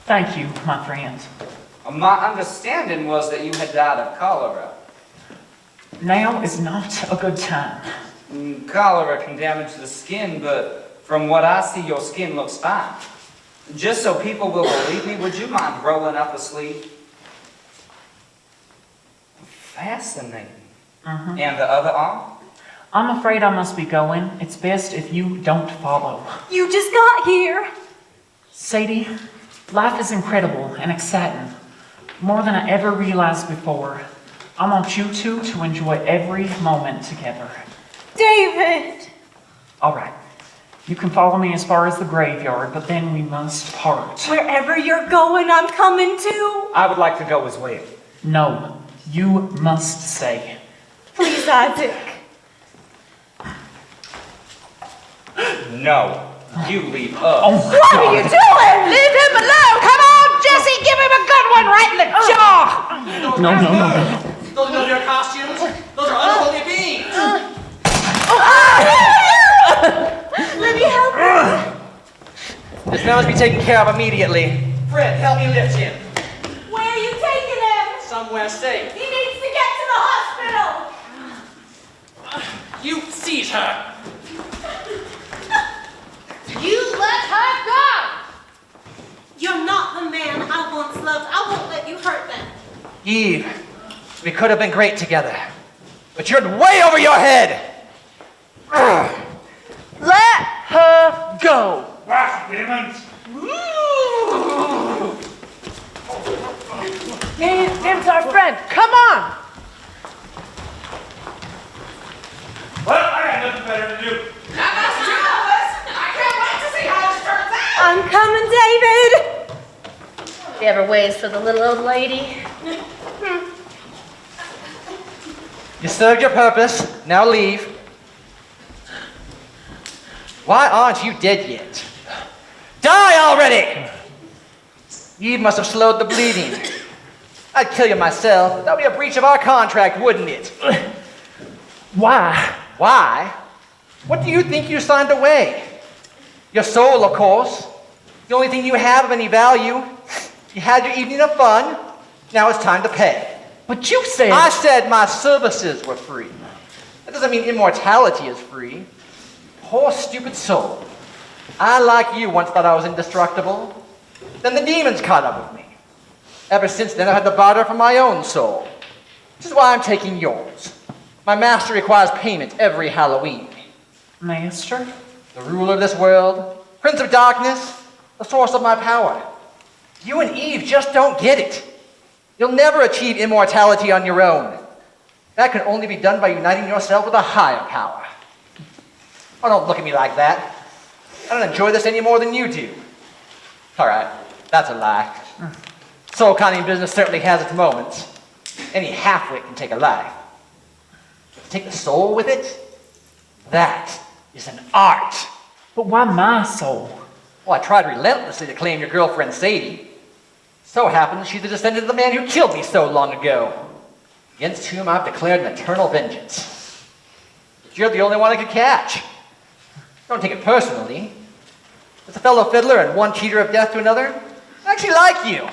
Thank you, my friend. My understanding was that you had died of cholera. Now is not a good time. Cholera can damage the skin, but from what I see, your skin looks fine. Just so people will believe me, would you mind rolling up a sleeve? Fascinating. Mm-hmm. And the other arm? I'm afraid I must be going. It's best if you don't follow. You just got here. Sadie, life is incredible and exciting, More than I ever realized before. I want you two to enjoy every moment together. David! All right. You can follow me as far as the graveyard, but then we must part. Wherever you're going, I'm coming too. I would like to go as well. No, you must stay. Please, Isaac. No, you leave us. Oh my What God. are you doing? Leave him alone. Come on, Jesse, give him a good one right in the jaw. No. Those are your costumes. Those are unholy beings. Let me help you. This man must be taken care of immediately. Fred, help me lift him. Where are you taking him? Somewhere safe. He needs to get to the hospital. You seize her. You let her go. You're not the man I once loved. I won't let you hurt them. Eve, we could have been great together, but you're way over your head. Let her go. What, demons? David's our friend. Come on. Well, I got nothing better to do. I'm coming, David. You ever ways for the little old lady? You served your purpose, now leave. Why aren't you dead yet? Die already! Eve must have slowed the bleeding. I'd kill you myself, but that would be a breach of our contract, wouldn't it? Why? Why? What do you think you signed away? Your soul, of course. The only thing you have of any value. You had your evening of fun. Now it's time to pay. But you said... I said my services were free. That doesn't mean immortality is free. Poor stupid soul. I, like you, once thought I was indestructible. Then the demons caught up with me. Ever since then, I've had to barter for my own soul. Which is why I'm taking yours. My master requires payment every Halloween. Master? The ruler of this world, Prince of Darkness, the source of my power. You and Eve just don't get it. You'll never achieve immortality on your own. That can only be done by uniting yourself with a higher power. Oh, don't look at me like that. I don't enjoy this any more than you do. All right, that's a lie. Soul conning business certainly has its moments. Any half-wit can take a life. But to take the soul with it, that is an art. But why my soul? Well, I tried relentlessly to claim your girlfriend Sadie. So happens she's a descendant of the man who killed me so long ago, against whom I've declared an eternal vengeance. But you're the only one I could catch. Don't take it personally. As a fellow fiddler and one cheater of death to another, I actually like you.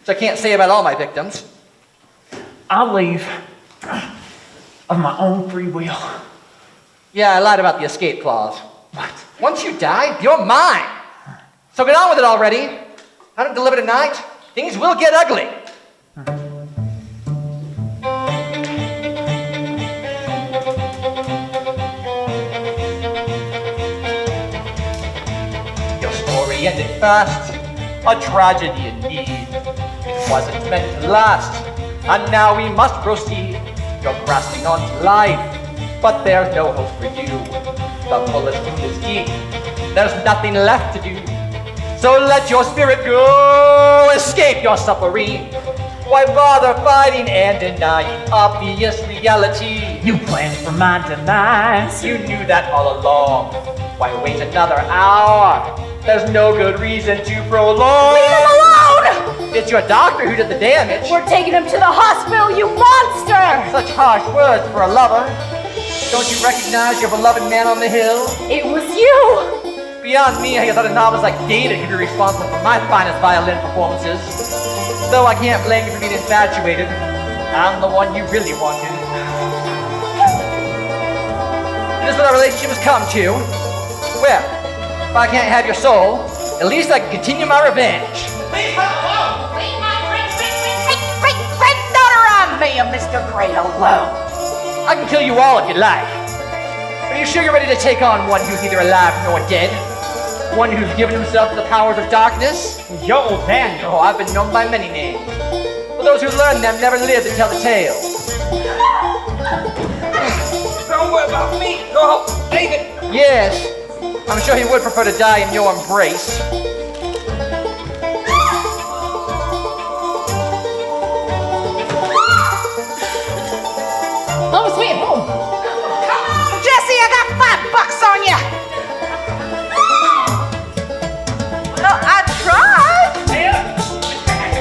Which I can't say about all my victims. I'll leave of my own free will. Yeah, I lied about the escape clause. What? Once you die, you're mine. So get on with it already. I don't deliver tonight. Things will get ugly. Your story ended fast, a tragedy indeed. It wasn't meant to last, and now we must proceed. You're grasping onto life, but there's no hope for you. The bullet wound is deep, there's nothing left to do. So let your spirit go, escape your suffering. Why bother fighting and denying obvious reality? You planned for my demise. You knew that all along. Why wait another hour? There's no good reason to prolong. Leave him alone! It's your doctor who did the damage. We're taking him to the hospital, you monster! Such harsh words for a lover. Don't you recognize your beloved man on the hill? It was you! Beyond me, I thought a novice like David could be responsible for my finest violin performances. Though I can't blame you for being infatuated. I'm the one you really wanted. This is what our relationship has come to. Well, if I can't have your soul, at least I can continue my revenge. Leave her alone! Leave my granddaughter on me, Mr. Gray, alone! I can kill you all if you like. Are you sure you're ready to take on one who's neither alive nor dead? One who's given himself to the powers of darkness? Yo, Daniel. Oh, I've been known by many names. But those who learn them never live to tell the tale. Don't worry about me. Go help David. Yes, I'm sure he would prefer to die in your embrace. Home sweet home. Jesse, I got $5 on ya. Well, I tried.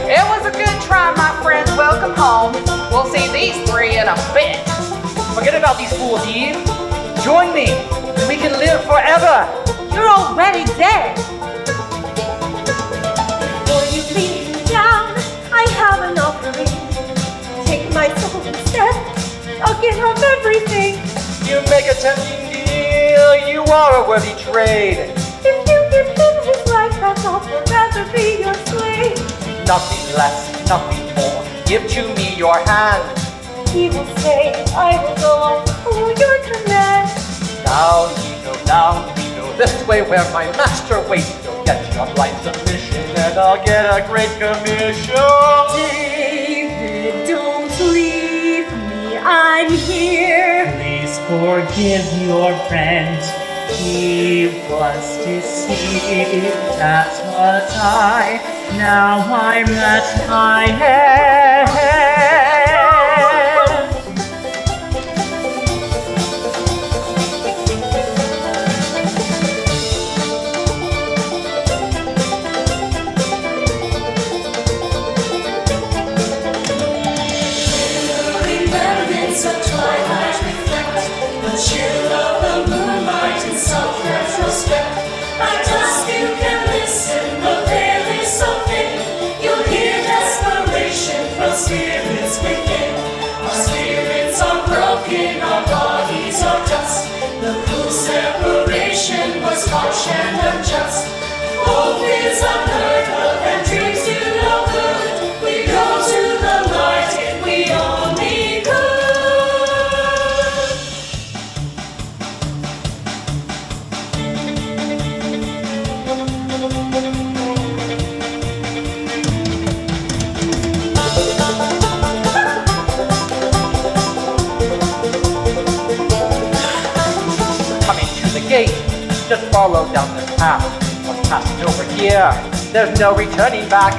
It was a good try, my friends. Welcome home. We'll see these three in a bit. Forget about these fools, Eve. Join me, and we can live forever. You're already dead. Before you leave me down, I have an offering. Take my soul instead. I'll give up everything. You make a tempting deal, you are a worthy trade. If you give him his life, I'll forever be your slave. Nothing less, nothing more. Give to me your hand. He will say, I will go on follow your command. Down we go, this way where my master waits. You'll get your blind submission, and I'll get a great commission. David, don't leave me. I'm here. Please forgive your friend. He was deceived. That's what now I'm at my head. Remembrance of twilight reflect the chill of the moonlight in soft retrospect. At dusk you can listen, the veil is so thin. You'll hear desperation from spirits within. Our spirits are broken, our bodies are dust. The cruel separation was harsh and unjust. Hope is unheard of and dreams do no good. We go to the light if we only could. Coming to the gate, just follow down this path. What's passing over here? There's no returning back.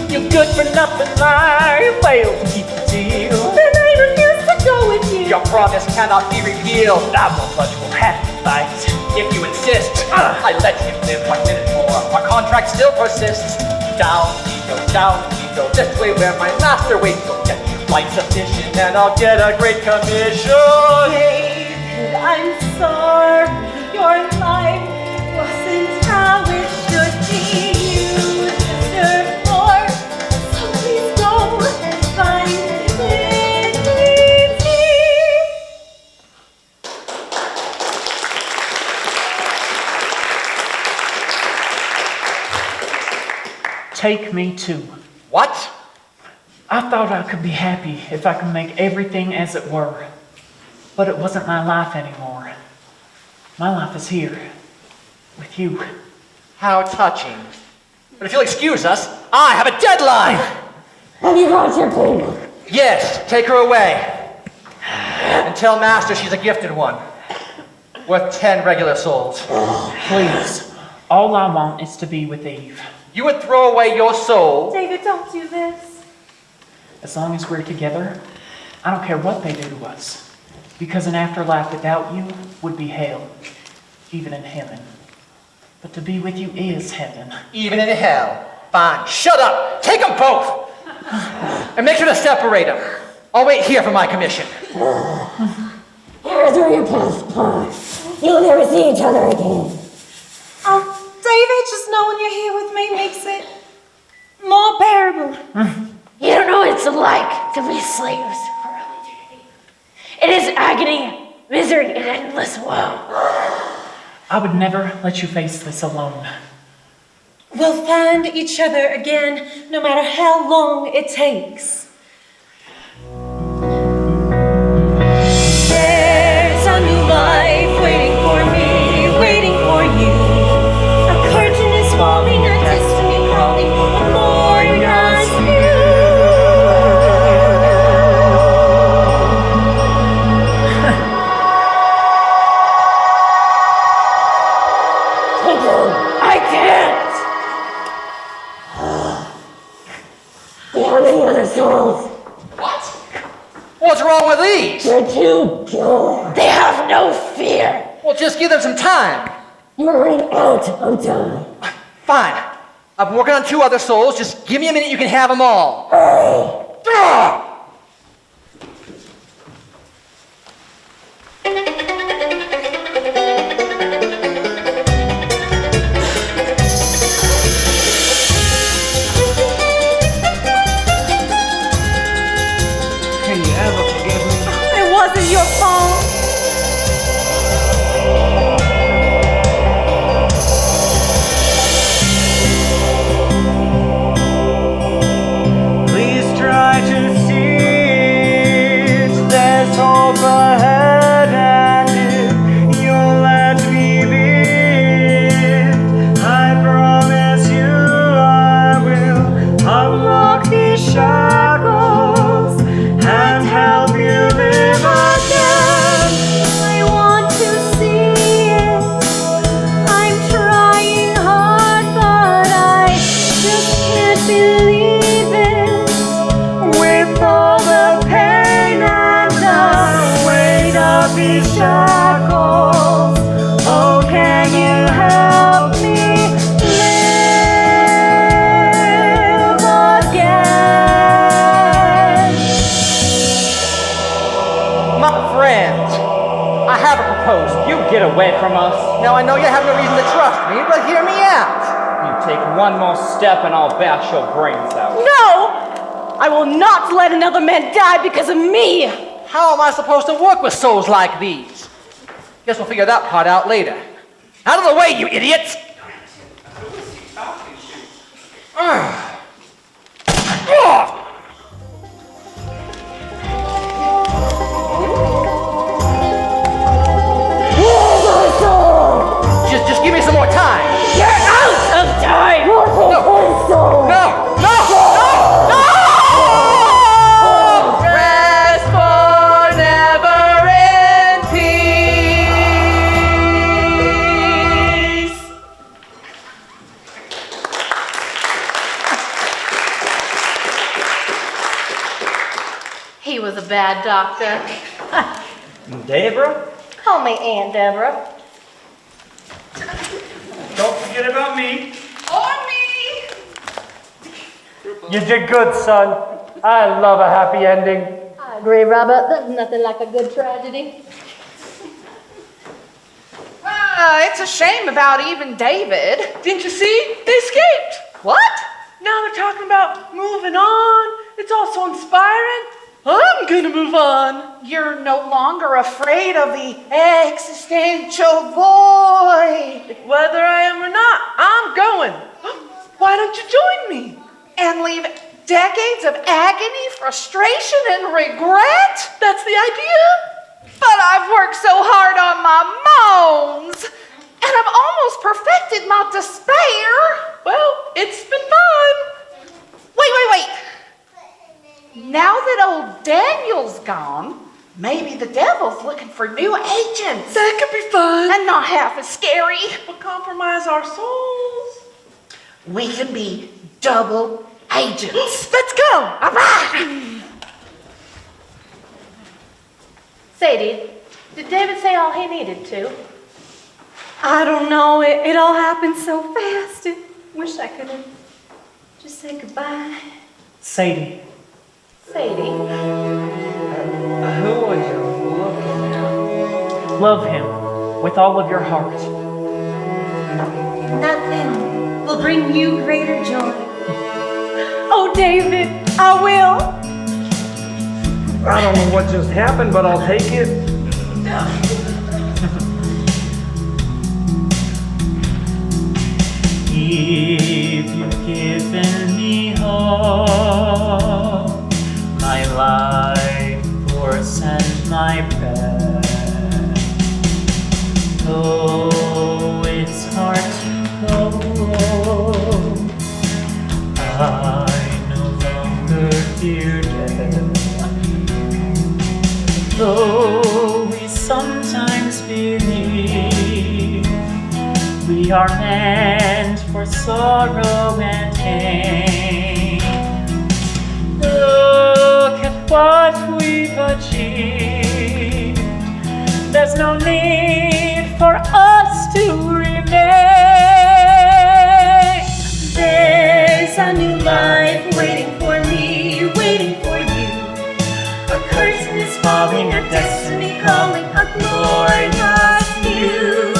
You good for nothing, I failed to keep the deal. Then I refuse to go with you. Your promise cannot be repealed. I won't let you have to fight. If you insist, I let him live 1 minute more. Our contract still persists. Down we go, this way where my master waits. You'll get your flight sufficient, and I'll get a great commission. David, I'm sorry. Your life wasn't how it should be. You deserve more. So please go and find divinity. Take me too. What? I thought I could be happy if I could make everything as it were. But it wasn't my life anymore. My life is here, with you. How touching. But if you'll excuse us, I have a deadline! Have you brought your baby? Yes, take her away. And tell Master she's a gifted one. Worth 10 regular souls. Please, all I want is to be with Eve. You would throw away your soul. David, don't do this. As long as we're together, I don't care what they do to us. Because an afterlife without you would be hell, even in heaven. But to be with you is heaven. Even in hell. Fine, shut up! Take them both! And make sure to separate them. I'll wait here for my commission. Here is where your paths part. You'll never see each other again. Oh, David, just knowing you're here with me makes it more bearable. You don't know what it's like to be slaves for all eternity. It is agony, misery, and endless woe. I would never let you face this alone. We'll find each other again, no matter how long it takes. There's a new life waiting for me, waiting for you. A curtain can't! Do you have any other souls? What? What's wrong with these? They're too pure. They have no fear. Well, just give them some time. You're running out of time. Fine. I've been working on 2 other souls. Just give me a minute, you can have them all. Hurry! Can you ever forgive me? It wasn't your fault. Please try to see it. There's hope ahead, and if you'll let me live, I promise you I will unlock these shackles and help you live again. I want to see it. I'm trying hard, but I just can't believe it. With all the pain and the weight of these shackles, oh, can you help me live again? My friends, I have a proposal. You get away from us. Now, I know you have no reason to trust me, but hear me out. You take one more step and I'll bash your brains out. No! I will not let another man die because of me! How am I supposed to work with souls like these? Guess we'll figure that part out later. Out of the way, you idiots! Just give me some more time. You're out of time! No! Rest forever in peace. He was a bad doctor. Deborah, Call me Aunt Deborah. Don't forget about me. Or me. You did good, son. I love a happy ending. I agree, Robert. There's nothing like a good tragedy. It's a shame about even David. Didn't you see? They escaped. What? Now they're talking about moving on. It's all so inspiring. I'm gonna move on. You're no longer afraid of the existential void. Whether I am or not, I'm going. Why don't you join me? And leave decades of agony, frustration, and regret? That's the idea. But I've worked so hard on my moans, and I've almost perfected my despair. Well, it's been fun. Wait. Now that old Daniel's gone, maybe the devil's looking for new agents. That could be fun. And not half as scary. But compromise our souls. We can be double agents. Let's go. All right. Sadie, did David say all he needed to? I don't know. It all happened so fast. I wish I could have just said goodbye. Sadie. Sadie? Who are you looking at? Love him with all of your heart. Nothing will bring you greater joy. Oh, David, I will. I don't know what just happened, but I'll take it. If you've given me hope, my life force and my breath, though it's hard to go, I no longer fear death. Though we sometimes We are meant for sorrow and pain. Look at what we've achieved. There's no need for us to remain. There's a new life waiting for me, waiting for you. A curtain is falling, a destiny calling, a glorious view.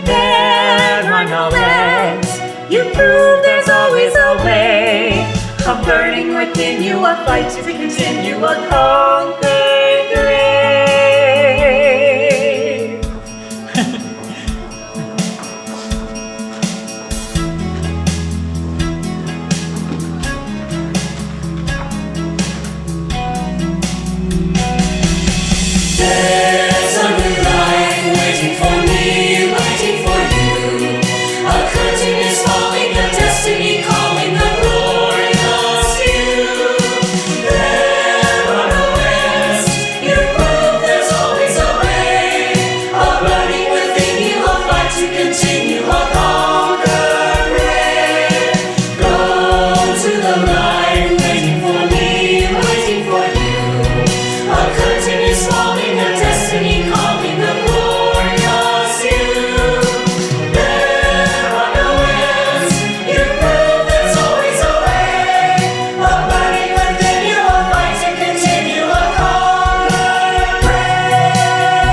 There are no ends. You prove there's always a way. A burning within you, a fight to continue, a conquered grave. There's a new life waiting for me, waiting for you. A curtain is falling, a destiny calling, a glorious you. There are no ends. You prove there's always a way. A burning within you, a fight to continue, a conquered grave. Go to the light, waiting for me, waiting for you. A curtain is falling, a destiny calling, a glorious you. There are no ends. You prove there's always a way. A burning within you, a fight to continue, a conquered grave.